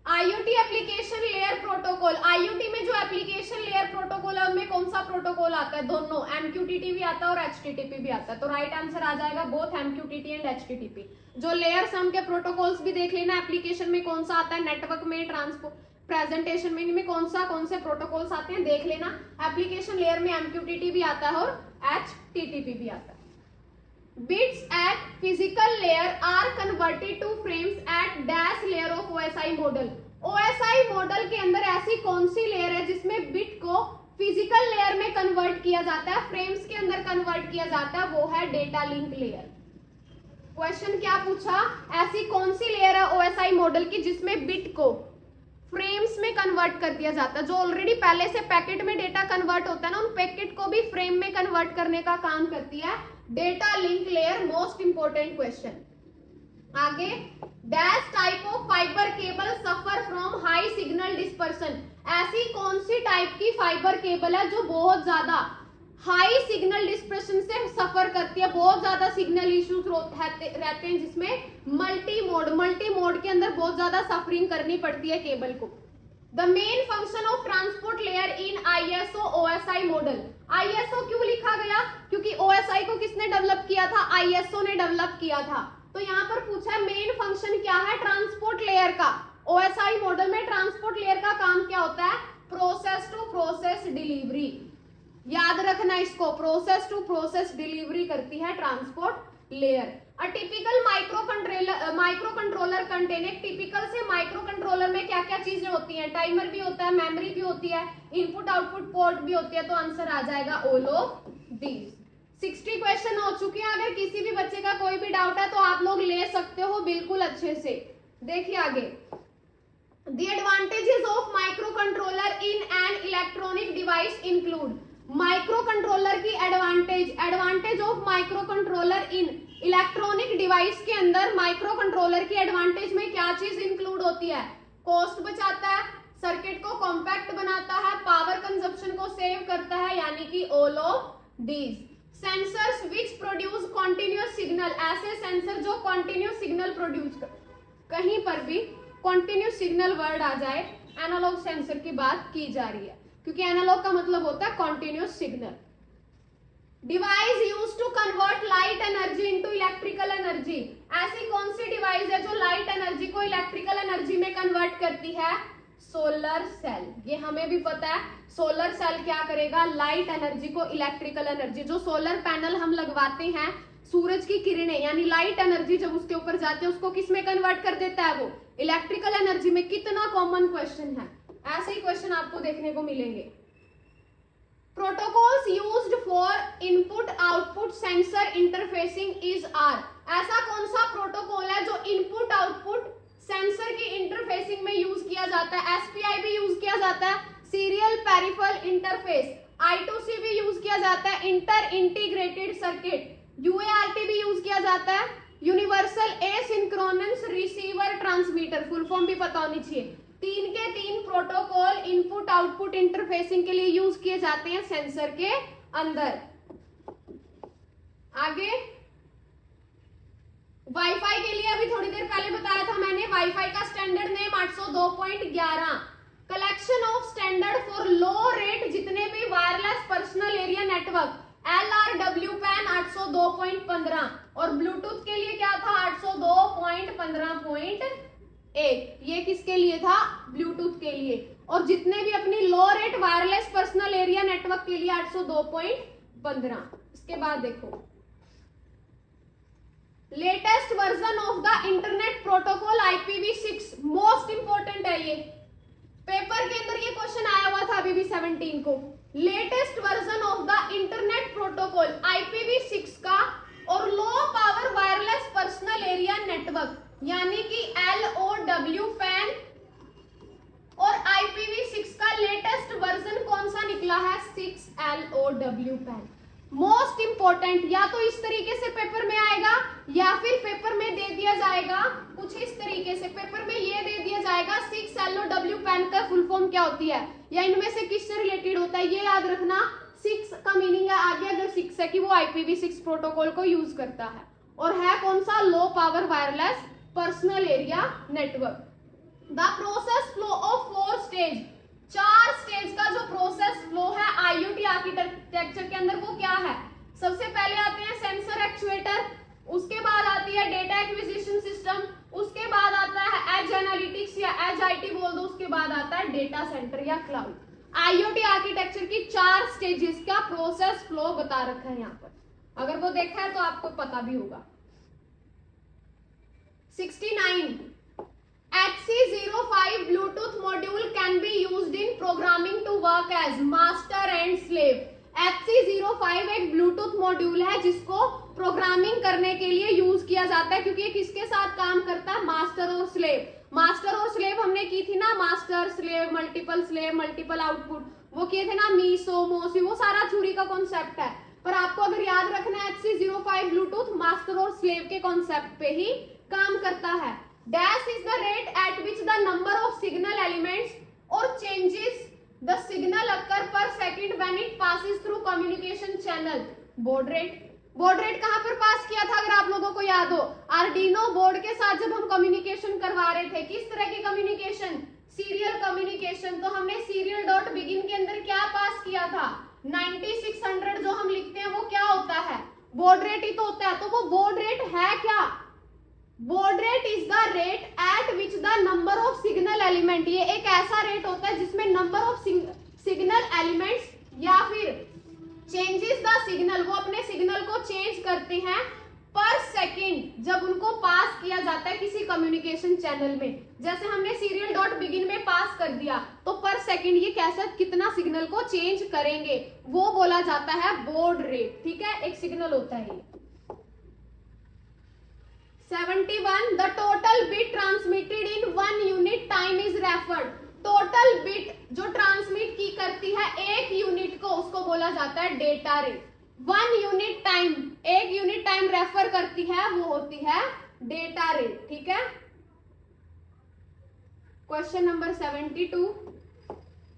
IoT application layer protocol, IoT में जो एप्लीकेशन लेयर प्रोटोकॉल है उनमें कौन सा प्रोटोकॉल आता है? दोनों, MQTT भी आता है और HTTP भी आता है। तो राइट आंसर आ जाएगा बोथ MQTT एंड HTTP। जो लेयर सम के प्रोटोकॉल्स भी देख लेना, एप्लीकेशन में कौन सा आता है, नेटवर्क में, ट्रांसपोर्ट, प्रेजेंटेशन में, इनमें कौन से प्रोटोकॉल्स आते हैं देख लेना। एप्लीकेशन लेयर में MQTT भी आता है और HTTP भी आता है। Bits at physical layer are converted to frames at dash layer of OSI model। OSI model के अंदर ऐसी कौन सी लेयर है जिसमें बिट को फिजिकल लेयर में कन्वर्ट किया जाता है, फ्रेम्स के अंदर कन्वर्ट किया जाता है? वो है डेटा लिंक लेयर। क्वेश्चन क्या पूछा? ऐसी कौन सी लेयर है OSI मॉडल की जिसमें बिट को फ्रेम्स में कन्वर्ट कर दिया जाता है? जो ऑलरेडी पहले से पैकेट में डेटा कन्वर्ट होता है ना, उन पैकेट को भी फ्रेम में कन्वर्ट करने का काम करती है data link layer. Most important question. आगे, dash type of fibre cable suffer from high signal dispersion. ऐसी कौन सी टाइप की फाइबर केबल है जो बहुत ज्यादा हाई सिग्नल डिस्पर्सन से सफर करती है, बहुत ज्यादा सिग्नल इश्यूज रहते हैं, जिसमें मल्टी मोड के अंदर बहुत ज्यादा सफरिंग करनी पड़ती है केबल को। The main function of transport layer in ISO OSI model. ISO क्यों लिखा गया? क्योंकि OSI को किसने डेवलप किया था? ISO ने डेवलप किया था। तो यहाँ पर पूछा है मेन फंक्शन क्या है ट्रांसपोर्ट लेयर का। ओएसआई मॉडल में ट्रांसपोर्ट लेयर का काम क्या होता है, प्रोसेस टू प्रोसेस डिलीवरी। याद रखना इसको, प्रोसेस टू प्रोसेस डिलीवरी करती है transport layer. A typical micro controller contain, एक टिपिकल से माइक्रो कंट्रोलर में क्या क्या चीजें होती हैं, टाइमर भी होता है, मेमोरी भी होती है, इनपुट आउटपुट पोर्ट भी होती है, तो आंसर आ जाएगा ऑल ऑफ दीज। 60 क्वेश्चन हो चुके हैं। अगर किसी भी बच्चे का कोई भी डाउट है तो आप लोग ले सकते हो बिल्कुल अच्छे से। देखिए आगे, the advantages of micro controller in an electronic device include. Micro controller की advantage of micro controller in electronic device के अंदर माइक्रो कंट्रोलर की एडवांटेज में क्या चीज इंक्लूड होती है, कॉस्ट बचाता है, सर्किट को कॉम्पैक्ट बनाता है, पावर कंजप्शन को सेव करता है, यानी कि all of these. Sensors which produce continuous signal, ऐसे सेंसर जो कॉन्टिन्यूअस सिग्नल प्रोड्यूस कर, कहीं पर भी कॉन्टिन्यूअस सिग्नल वर्ड आ जाए एनालॉग सेंसर की बात की जा रही है, क्योंकि एनालॉग का मतलब होता है continuous signal. Device use to convert light energy into electrical energy, ऐसी कौन सी डिवाइस है जो लाइट एनर्जी को इलेक्ट्रिकल एनर्जी में कन्वर्ट करती है, सोलर सेल। ये हमें भी पता है, सोलर सेल क्या करेगा, लाइट एनर्जी को इलेक्ट्रिकल एनर्जी, जो सोलर पैनल हम लगवाते हैं, सूरज की किरणें यानी लाइट एनर्जी जब उसके ऊपर जाती है उसको किस में कन्वर्ट कर देता है, वो इलेक्ट्रिकल एनर्जी में। कितना कॉमन क्वेश्चन है, ऐसे ही क्वेश्चन आपको देखने को मिलेंगे। Protocols used for input output sensor interfacing is are, ऐसा कौन सा प्रोटोकॉल है जो इनपुट आउटपुट सेंसर की इंटरफेसिंग में यूज किया जाता है। एसपीआई भी यूज किया जाता है, सीरियल पेरिफेरल इंटरफेस, I2C भी यूज किया जाता है, इंटर इंटीग्रेटेड सर्किट, यूएआरटी भी यूज किया जाता है, universal asynchronous receiver transmitter, full form भी पता होनी चाहिए। तीन के तीन प्रोटोकॉल इनपुट आउटपुट इंटरफेसिंग के लिए यूज किए जाते हैं सेंसर के अंदर। आगे वाईफाई के लिए अभी थोड़ी देर पहले बताया था मैंने, वाईफाई का standard name 802.11, collection of standard for low rate जितने भी wireless personal area network, LRWPAN 802.15, और ब्लूटूथ के लिए क्या था 802.15.1, ये किसके लिए था, ब्लूटूथ के लिए। और जितने भी अपनी low rate wireless personal area network के लिए 802.15। इसके बाद देखो latest version of the internet protocol IPv6, most important है ये, पेपर के अंदर ये क्वेश्चन आया हुआ था अभी भी 17 को। Latest version of the internet protocol IPv6 का और low power wireless personal area network यानी कि LOWPAN और IPv6 का लेटेस्ट वर्जन कौन सा निकला है, 6LOWPAN। मोस्ट इंपोर्टेंट, या तो इस तरीके से पेपर में आएगा या फिर पेपर में दे दिया जाएगा कुछ इस तरीके से, पेपर में ये दे दिया जाएगा 6LOWPAN का फुल फॉर्म क्या होती है या इनमें से किससे रिलेटेड होता है, ये याद रखना। 6 का मीनिंग है आगे अगर 6 है कि वो IPv6 प्रोटोकॉल को यूज करता है, और है कौन सा, low power wireless personal area network. The process flow of 4 stage, 4 stage का जो प्रोसेस फ्लो है IoT आर्किटेक्चर के अंदर वो क्या है, सबसे पहले आते हैं सेंसर एक्चुएटर, उसके बाद आती है डेटा एक्विजिशन सिस्टम, उसके बाद आता है एज एनालिटिक्स या एज IT बोल दो, उसके बाद आता है डेटा सेंटर या क्लाउड। IoT आर्किटेक्चर की 4 स्टेजेस का प्रोसेस फ्लो बता रखा है यहाँ पर, अगर वो देखा है तो आपको पता भी होगा। 69 HC05 Bluetooth module can be used in programming to work as master and slave। HC05 एक ब्लूटूथ मॉड्यूल है जिसको प्रोग्रामिंग करने के लिए यूज किया जाता है, क्योंकि ये किसके साथ काम करता है, मास्टर और स्लेव। मास्टर और स्लेव हमने की थी ना, मास्टर स्लेव मल्टीपल आउटपुट, वो किए थे ना, मीसो मोसी, वो सारा थ्योरी का कॉन्सेप्ट है। पर आपको अगर याद रखना है HC05 ब्लूटूथ मास्टर और स्लेव के कॉन्सेप्ट पे ही काम करता है। Dash is the rate at which the number of signal elements or changes the signal occur per second when it passes through communication channel। baud rate कहाँ पर पास किया था अगर आप लोगों को याद हो, आर्डिनो बोर्ड के साथ जब हम कम्युनिकेशन करवा रहे थे, किस तरह की कम्युनिकेशन, सीरियल कम्युनिकेशन। तो हमने सीरियल डॉट बिगिन के अंदर क्या पास किया था, 9600 जो हम लिखते हैं वो क्या होता है, बोर्ड रेट ही तो होता है। तो वो बोर्ड रेट है क्या, baud rate is the rate at which the number of signal element, ये एक ऐसा रेट होता है जिसमें नंबर ऑफ सिग्नल एलिमेंट्स या फिर चेंजेस द सिग्नल, वो अपने सिग्नल को चेंज करते हैं पर सेकेंड जब उनको पास किया जाता है किसी कम्युनिकेशन चैनल में। जैसे हमने सीरियल डॉट बिगिन में पास कर दिया तो पर सेकेंड ये कैसे कितना सिग्नल को चेंज करेंगे वो बोला जाता है बॉड रेट। ठीक है, एक सिग्नल होता है ये। 71 the total bit transmitted in 1 unit time is referred, total bit जो ट्रांसमिट की करती है एक यूनिट को उसको बोला जाता है डेटा रेट। 1 यूनिट टाइम, एक यूनिट टाइम रेफर करती है वो होती है डेटा रेट। ठीक है, question number 72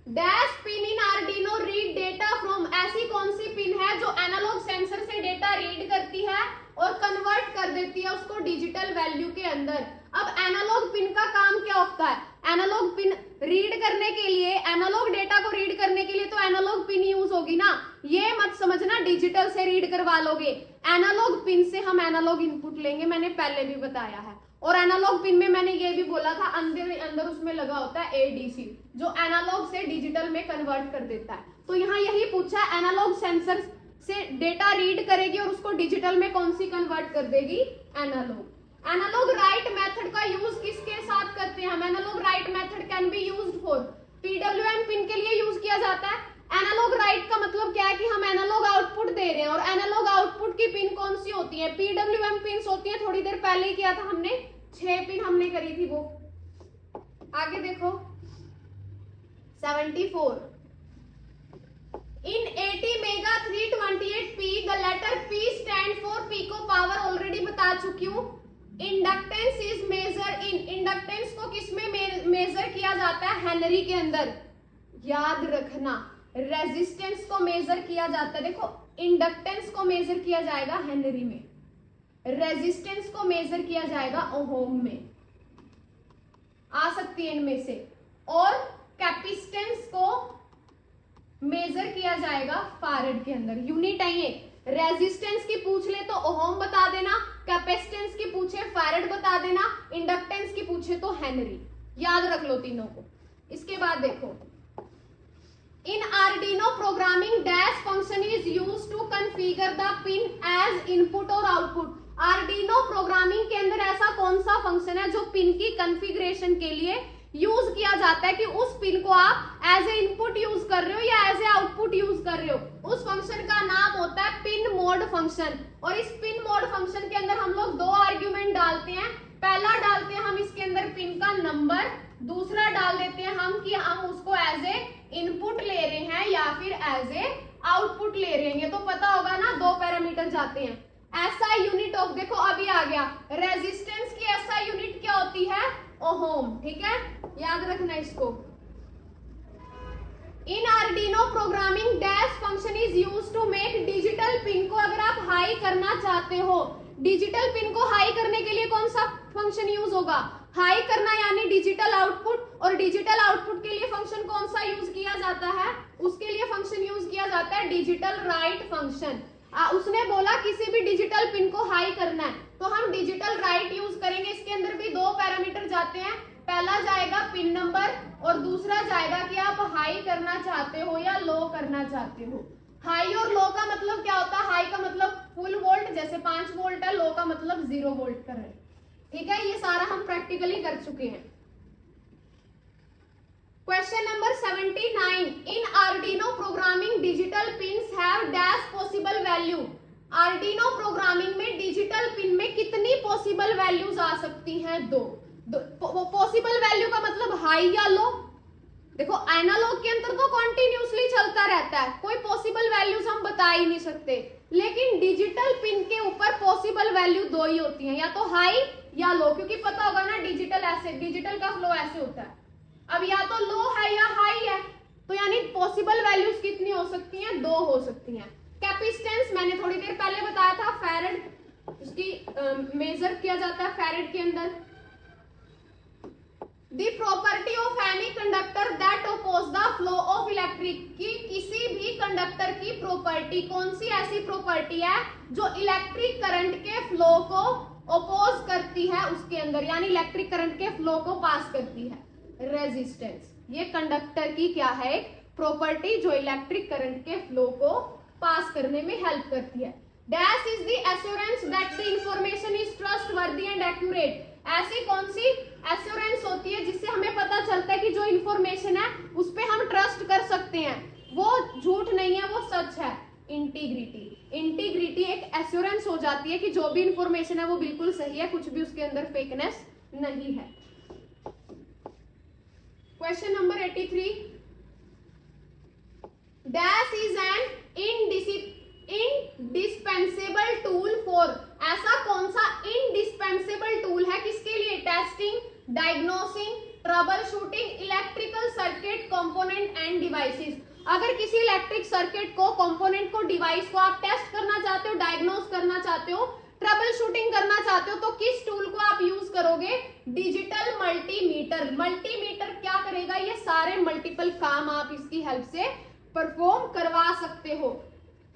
dash pin in Arduino read data from, ऐसी कौन सी पिन है जो एनालॉग सेंसर से डेटा रीड करती है और कन्वर्ट कर देती है उसको डिजिटल वैल्यू के अंदर। अब एनालॉग पिन का काम क्या होता है, एनालॉग पिन रीड करने के लिए, एनालॉग डेटा को रीड करने के लिए तो एनालॉग पिन यूज होगी ना, ये मत समझना डिजिटल से रीड करवा लोगे। एनालॉग पिन से हम एनालॉग इनपुट लेंगे, मैंने पहले भी बताया है। और एनालॉग पिन में मैंने ये भी बोला था अंदर उसमें लगा होता है एडीसी जो एनालॉग से डिजिटल में कन्वर्ट कर देता है। तो यहाँ यही पूछा है एनालॉग सेंसर से डेटा रीड करेगी और उसको डिजिटल में कौन सी कन्वर्ट कर देगी, एनालॉग। एनालॉग राइट मेथड का यूज किसके साथ करते हैं हम, analog write method can be used for PWM pin के लिए यूज किया जाता है। एनालॉग राइट का मतलब क्या है कि हम एनालॉग आउटपुट दे रहे हैं और एनालॉग आउटपुट की पिन कौन सी होती है, पीडब्ल्यूएम पिन होती है। थोड़ी देर पहले ही किया था हमने, 6 पिन हमने करी थी वो। आगे देखो 74 इन 80 mega 328p the letter p stand for pico power, already बता चुकी हूँ। Inductance is measure in, inductance को किसमें मेजर किया जाता है, हेनरी के अंदर। याद रखना रेजिस्टेंस को मेजर किया जाता है, देखो इंडक्टेंस को मेजर किया जाएगा हेनरी में, रेजिस्टेंस को मेजर किया जाएगा ओहम में, आ सकती है इनमें से। और कैपेसिटेंस को मेजर किया जाएगा फैरेड के अंदर। यूनिट है ये, रेजिस्टेंस की पूछ ले तो ओहम बता देना, कैपेसिटेंस की पूछे फैरेड बता देना, इंडक्टेंस की पूछे तो हेनरी। याद रख लो तीनों को। इसके बाद देखो in Arduino programming dash function is used to configure the pin as input और आउटपुट। आर्डिनो प्रोग्रामिंग के अंदर ऐसा कौन सा फंक्शन है जो पिन की कॉन्फ़िगरेशन के लिए यूज किया जाता है कि उस पिन को आप एज ए इनपुट यूज कर रहे हो या एज ए आउटपुट यूज कर रहे हो, उस फंक्शन का नाम होता है पिन मोड फंक्शन। और इस पिन मोड फंक्शन के अंदर हम लोग 2 आर्ग्यूमेंट डालते हैं। पहला डालते हैं हम इसके अंदर पिन का नंबर, दूसरा डाल देते हैं हम कि हम उसको एज ए इनपुट ले रहे हैं या फिर एज ए आउटपुट ले रहे हैं। ये तो पता होगा ना, 2 पैरामीटर जाते हैं। एसआई यूनिट ऑफ, देखो अभी आ गया, रेजिस्टेंस की एसआई यूनिट क्या होती है, ओहम। ठीक है, याद रखना इसको। In Arduino programming dash function is used to make digital pin को, अगर आप हाई करना चाहते हो, डिजिटल पिन को हाई करने के लिए कौन सा फंक्शन यूज होगा, हाई करना यानी डिजिटल आउटपुट। और डिजिटल आउटपुट के लिए फंक्शन कौन सा यूज किया जाता है, उसके लिए फंक्शन यूज किया जाता है डिजिटल राइट फंक्शन। उसने बोला किसी भी डिजिटल पिन को हाई करना है तो हम डिजिटल राइट यूज करेंगे। इसके अंदर भी 2 पैरामीटर जाते हैं, पहला जाएगा पिन नंबर और दूसरा जाएगा कि आप हाई करना चाहते हो या लो करना चाहते हो। हाई और लो का मतलब क्या होता है, हाई का मतलब फुल वोल्ट, जैसे 5 वोल्ट है, लो का मतलब 0 वोल्ट कर है। ठीक है, ये सारा हम प्रैक्टिकली कर चुके हैं। Question number 79 in Arduino programming digital pins have dash possible value. Arduino programming में डिजिटल पिन में कितनी पॉसिबल वैल्यूज आ सकती हैं, 2। पॉसिबल वैल्यू का मतलब हाई या लो। देखो एनालॉग के अंदर तो कॉन्टिन्यूसली चलता रहता है, कोई पॉसिबल वैल्यूज हम बता ही नहीं सकते, लेकिन डिजिटल पिन के ऊपर पॉसिबल वैल्यू 2 ही होती हैं, या तो हाई या लो, क्योंकि पता होगा ना डिजिटल का फ्लो ऐसे होता है। अब या तो लो है या हाई है, तो यानी पॉसिबल वैल्यूज कितनी हो सकती हैं, 2 हो सकती हैं। कैपेसिटेंस मैंने थोड़ी देर पहले बताया था, फैरेड, उसकी मेजर किया जाता है फैरेड के अंदर। The property of any conductor that oppose the flow of electric, की किसी भी कंडक्टर की प्रॉपर्टी, कौन सी ऐसी प्रॉपर्टी है जो इलेक्ट्रिक करंट के फ्लो को ओपोज करती है उसके अंदर, यानी इलेक्ट्रिक करंट के फ्लो को पास करती है। रेजिस्टेंस, ये कंडक्टर की क्या है, एक प्रॉपर्टी जो इलेक्ट्रिक करंट के फ्लो को पास करने में हेल्प करती है। Dash is the assurance that the information is trustworthy and accurate. ऐसी कौन सी एश्योरेंस होती है जिससे हमें पता चलता है कि जो इंफॉर्मेशन है उस पे हम ट्रस्ट कर सकते हैं, वो झूठ नहीं है, वो सच है। इंटीग्रिटी, इंटीग्रिटी एक एश्योरेंस हो जाती है कि जो भी इंफॉर्मेशन है वो बिल्कुल सही है, कुछ भी उसके अंदर फेकनेस नहीं है। Question number 83, dash is an indispensable tool for. ऐसा कौन सा इंडिस्पेंसेबल टूल है किसके लिए, testing, diagnosing, trouble shooting, electrical circuit component end devices. अगर किसी इलेक्ट्रिक सर्किट को, कंपोनेंट को, डिवाइस को आप टेस्ट करना चाहते हो, डायग्नोस करना चाहते हो, ट्रबल शूटिंग करना चाहते हो, तो किस टूल को आप यूज करोगे, डिजिटल मल्टीमीटर। मल्टीमीटर क्या करेगा, ये सारे मल्टीपल काम आप इसकी हेल्प से परफॉर्म करवा सकते हो।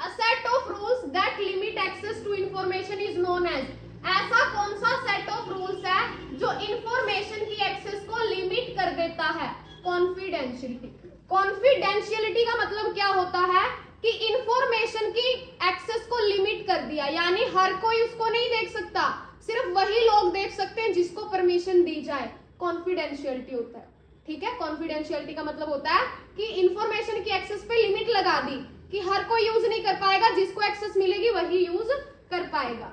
A set of rules that limit access to information is known as। ऐसा कौन सा सेट ऑफ रूल्स है जो इंफॉर्मेशन की एक्सेस को लिमिट कर देता है, कॉन्फिडेंशियलिटी। कॉन्फिडेंशियलिटी का मतलब क्या होता है कि इंफॉर्मेशन की एक्सेस को लिमिट कर दिया, यानी हर कोई उसको नहीं देख सकता, सिर्फ वही लोग देख सकते हैं जिसको परमिशन दी जाए, कॉन्फिडेंशियलिटी होता है। ठीक है, कॉन्फिडेंशियलिटी का मतलब होता है कि इंफॉर्मेशन की एक्सेस पे लिमिट लगा दी कि हर कोई यूज नहीं कर पाएगा, जिसको एक्सेस मिलेगी वही यूज कर पाएगा।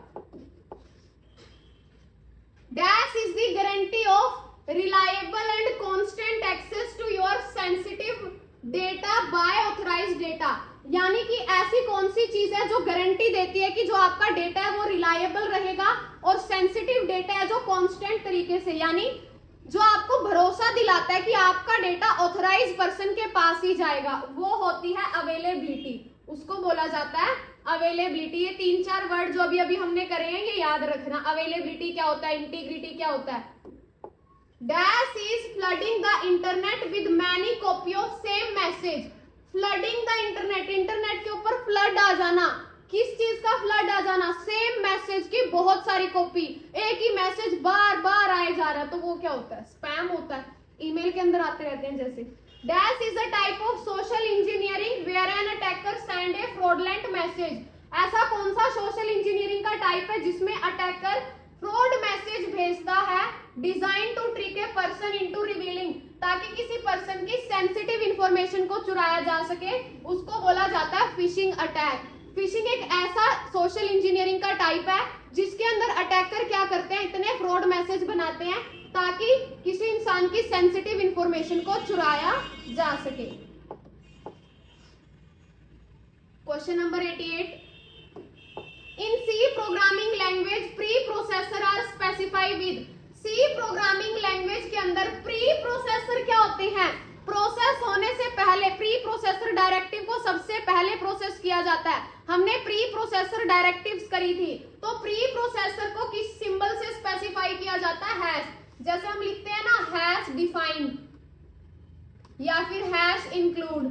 Dash is the guarantee of reliable and constant access to your sensitive data by authorised data. यानी कि ऐसी कौन सी चीज है जो गारंटी देती है कि जो आपका डेटा है वो रिलायबल रहेगा और सेंसिटिव डेटा है जो कांस्टेंट तरीके से, यानी जो आपको भरोसा दिलाता है कि आपका डेटा ऑथराइज पर्सन के पास ही जाएगा, वो होती है अवेलेबिलिटी। उसको बोला जाता है अवेलेबिलिटी। ये 3-4 वर्ड जो अभी हमने करे हैं ये याद रखना। अवेलेबिलिटी क्या होता है, इंटीग्रिटी क्या होता है। Dash is flooding the internet with many copy of same message. Flooding the internet, internet के ऊपर फ्लड आ जाना, किस चीज का फ्लड आ जाना, सेम मैसेज की बहुत सारी कॉपी, एक ही मैसेज बार बार आए जा रहा है, तो वो क्या होता है, स्पैम होता है, ईमेल के अंदर आते रहते हैं जैसे। Dash is a type of social engineering where an attacker send a fraudulent message. ऐसा कौन सा सोशल इंजीनियरिंग का टाइप है जिसमें अटैकर फ्रॉड मैसेज भेजता है, design to trick a person into revealing, ताकि किसी पर्सन की सेंसिटिव इंफॉर्मेशन को चुराया जा सके, उसको बोला जाता है फिशिंग अटैक। फिशिंग एक ऐसा सोशल इंजीनियरिंग का टाइप है जिसके अंदर अटैकर क्या करते हैं, इतने फ्रॉड मैसेज बनाते हैं ताकि किसी इंसान की सेंसिटिव इंफॉर्मेशन को चुराया जा सके। Question number 88, in C programming language preprocessor are specify with. C programming language के अंदर प्री प्रोसेसर क्या होते हैं, प्रोसेस होने से पहले, प्री प्रोसेसर डायरेक्टिव को सबसे पहले प्रोसेस किया जाता है। हमने प्री प्रोसेसर डायरेक्टिव्स करी थी, तो प्री प्रोसेसर को किस सिंबल से स्पेसिफाई किया जाता है, हैश। जैसे हम लिखते हैं ना हैश डिफाइन या फिर हैश इंक्लूड,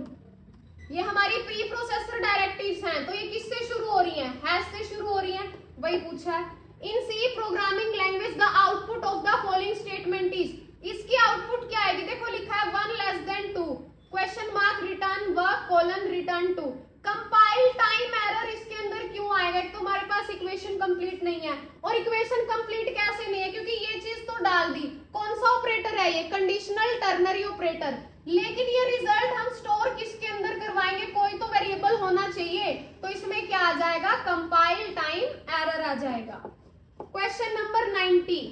ये हमारी प्री प्रोसेसर डायरेक्टिव्स हैं। तो ये किससे शुरू हो रही हैं, हैश से शुरू हो रही हैं, वही पूछा है। In C programming language the output of the following statement is. इसकी आउटपुट क्या आएगी, देखो लिखा है 1 less than 2, question mark return व colon return two. Compile time error इसके अंदर क्यों आएगा, तो हमारे पास इक्वेशन कंप्लीट नहीं है, और इक्वेशन कंप्लीट कैसे नहीं है, क्योंकि ये चीज तो डाल दी। कौन सा ऑपरेटर है ये, कंडीशनल टर्नरी ऑपरेटर, लेकिन ये रिजल्ट हम स्टोर किसके अंदर करवाएंगे, कोई तो वेरिएबल होना चाहिए, तो इसमें क्या आ जाएगा, कंपाइल टाइम एरर आ जाएगा। Question number 90,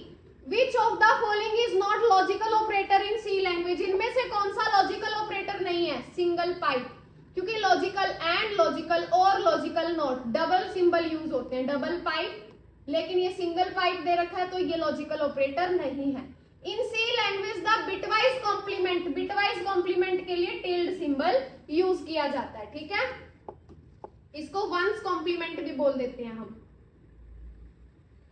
which of the following is not logical operator in C language. इनमें से कौन सा लॉजिकल ऑपरेटर नहीं है, सिंगल पाइप, क्योंकि logical and, logical or, logical not double symbol use होते हैं, डबल पाइप, लेकिन ये सिंगल पाइप दे रखा है तो ये लॉजिकल ऑपरेटर नहीं है। In C language the bitwise complement, bitwise complement के लिए टिल्ड सिंबल यूज किया जाता है, ठीक है, इसको वंस कॉम्प्लीमेंट भी बोल देते हैं हम।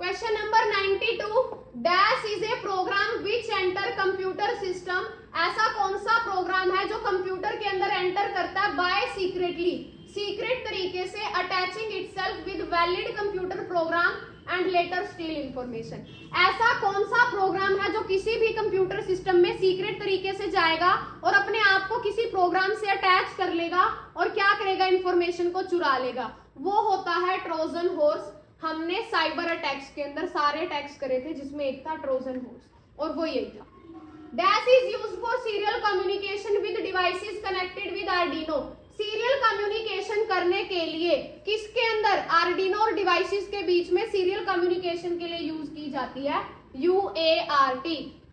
Question number 92, dash is a program which enter computer system. ऐसा कौन सा प्रोग्राम है जो कंप्यूटर के अंदर एंटर करता है बाय सीक्रेटली, सीक्रेट तरीके से, attaching itself with valid computer program and later steel information. ऐसा कौन सा प्रोग्राम है जो किसी भी कंप्यूटर सिस्टम में सीक्रेट तरीके से जाएगा और अपने आप को किसी प्रोग्राम से अटैच कर लेगा और क्या करेगा, इंफॉर्मेशन को चुरा लेगा? वो होता है ट्रोजन हॉर्स। हमने साइबर अटैक्स के अंदर सारे अटैक्स करे थे जिसमें एक था ट्रोजन हॉर्स और वो यही था। Dash is used for serial communication with devices connected with Arduino. Serial communication करने के लिए किसके अंदर, आर्डिनो और डिवाइसेस के बीच में सीरियल कम्युनिकेशन के लिए यूज की जाती है UART,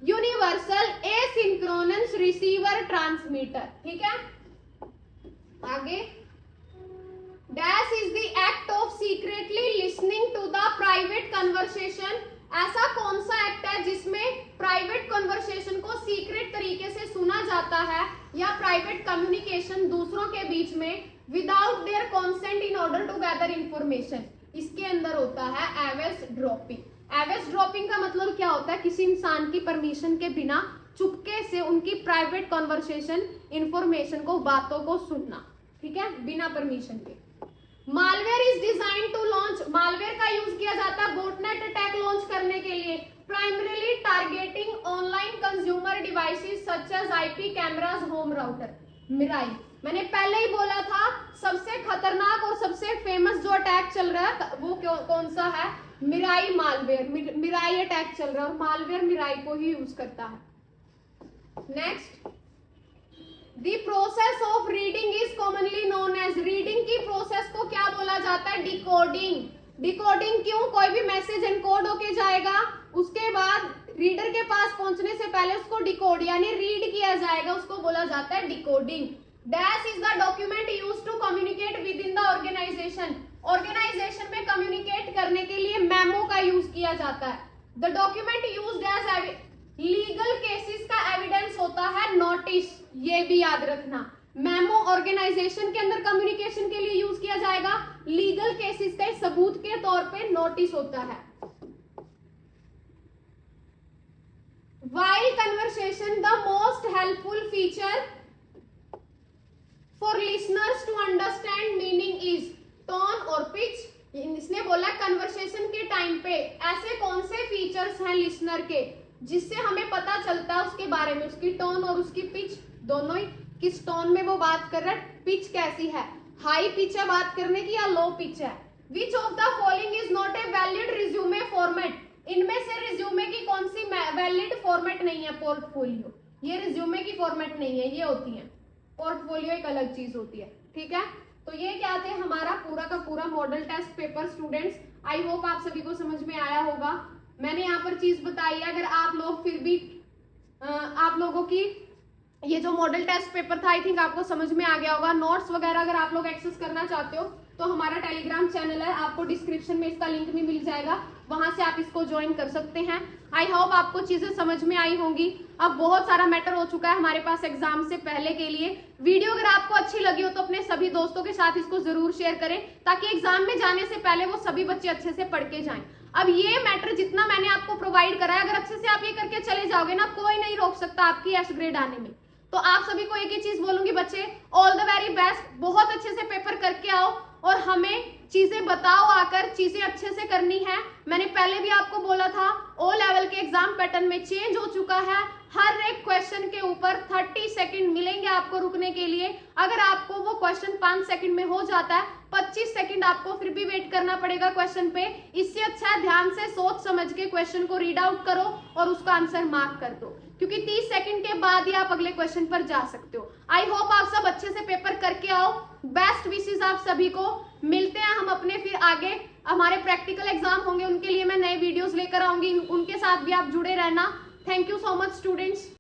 universal asynchronous receiver transmitter. ठीक है, आगे dash is the act of secretly listening to the private conversation. ऐसा कौन सा एक्ट है जिसमें प्राइवेट कन्वर्सेशन को सीक्रेट तरीके से सुना जाता है या प्राइवेट कम्युनिकेशन दूसरों के बीच में without their consent in order to gather information? इसके अंदर होता है एवेस ड्रॉपिंग। एवेस ड्रॉपिंग का मतलब क्या होता है, किसी इंसान की परमिशन के बिना चुपके से उनकी प्राइवेट कन्वर्सेशन इंफॉर्मेशन को, बातों को सुनना। ठीक है, बिना परमिशन के। Malware is design to launch. Malware का यूज किया जाता है बोटनेट अटैक लॉन्च करने के लिए, primarily targeting online consumer devices such as IP cameras, home router. Mirai, मैंने पहले ही बोला था सबसे खतरनाक और सबसे फेमस जो अटैक चल रहा है वो कौन सा है, मिराई मालवेयर। मिराई अटैक चल रहा है और मालवेयर मिराई को ही यूज करता है। Next, The process of reading is commonly known as, reading की प्रोसेस को क्या बोला जाता है, डिकोडिंग। डिकोडिंग क्यों, कोई भी मैसेज एनकोड होके जाएगा, उसके बाद रीडर के पास पहुंचने से पहले उसको डिकोड यानी रीड किया जाएगा, उसको बोला जाता है decoding. Dash is the document used to communicate with in the organisation. Organisation में कम्युनिकेट करने के लिए मेमो का यूज किया जाता है। The document used as legal cases का एविडेंस होता है नोटिस, ये भी याद रखना। मेमो ऑर्गेनाइजेशन के अंदर कम्युनिकेशन के लिए यूज किया जाएगा, लीगल केसेस के सबूत के तौर पे नोटिस होता है। While conversation the most helpful feature for listeners to understand meaning is tone और पिच। इसने बोला कन्वर्सेशन के टाइम पे ऐसे कौन से फीचर्स हैं लिसनर के जिससे हमें पता चलता है उसके बारे में, उसकी टोन और उसकी पिच दोनों ही, किस टोन में वो बात कर रहा है, पिच कैसी है, हाई पिच है बात करने की या लो पिच है। Which of the following is not a valid resume format. इनमें से रिज्यूमे की कौन सी वैलिड फॉर्मेट नहीं है, पोर्टफोलियो। ये रिज्यूमे की फॉर्मेट नहीं है, ये होती है पोर्टफोलियो, एक अलग चीज होती है। ठीक है, तो ये क्या थे हमारा पूरा का पूरा model test paper. Students, I hope आप सभी को समझ में आया होगा। मैंने यहाँ पर चीज बताई है, अगर आप लोग फिर भी आप लोगों की ये जो मॉडल टेस्ट पेपर था आई थिंक आपको समझ में आ गया होगा। नोट्स वगैरह अगर आप लोग एक्सेस करना चाहते हो तो हमारा टेलीग्राम चैनल है, आपको डिस्क्रिप्शन में इसका लिंक भी मिल जाएगा, वहां से आप इसको ज्वाइन कर सकते हैं। आई होप आपको चीजें समझ में आई होंगी। अब बहुत सारा मैटर हो चुका है हमारे पास एग्जाम से पहले के लिए। वीडियो अगर आपको अच्छी लगी हो तो अपने सभी दोस्तों के साथ इसको जरूर शेयर करें ताकि एग्जाम में जाने से पहले वो सभी बच्चे अच्छे से पढ़ के जाएं। अब ये मैटर जितना मैंने आपको प्रोवाइड करा है, अगर अच्छे से आप ये करके चले जाओगे ना, कोई नहीं रोक सकता आपकी एस ग्रेड आने में। तो आप सभी को एक ही चीज बोलूंगी बच्चे, ऑल द वेरी बेस्ट, बहुत अच्छे से पेपर करके आओ और हमें चीजें बताओ आकर, चीजें अच्छे से करनी है। मैंने पहले भी आपको बोला था ओ लेवल के एग्जाम पैटर्न में चेंज हो चुका है, हर एक क्वेश्चन के ऊपर 30 सेकंड मिलेंगे आपको रुकने के लिए। अगर आपको वो क्वेश्चन 5 सेकंड में हो जाता है, 25 सेकंड आपको फिर भी वेट करना पड़ेगा क्वेश्चन पे। इससे अच्छा है ध्यान से सोच समझ के क्वेश्चन को रीड आउट करो और उसका आंसर मार्क कर दो, क्योंकि 30 सेकंड के बाद ही आप अगले क्वेश्चन पर जा सकते हो। आई होप आप सब अच्छे से पेपर करके आओ। बेस्ट विशेस आप सभी को। मिलते हैं हम अपने फिर आगे, हमारे प्रैक्टिकल एग्जाम होंगे, उनके लिए मैं नए वीडियोस लेकर आऊंगी, उनके साथ भी आप जुड़े रहना। Thank you so much students.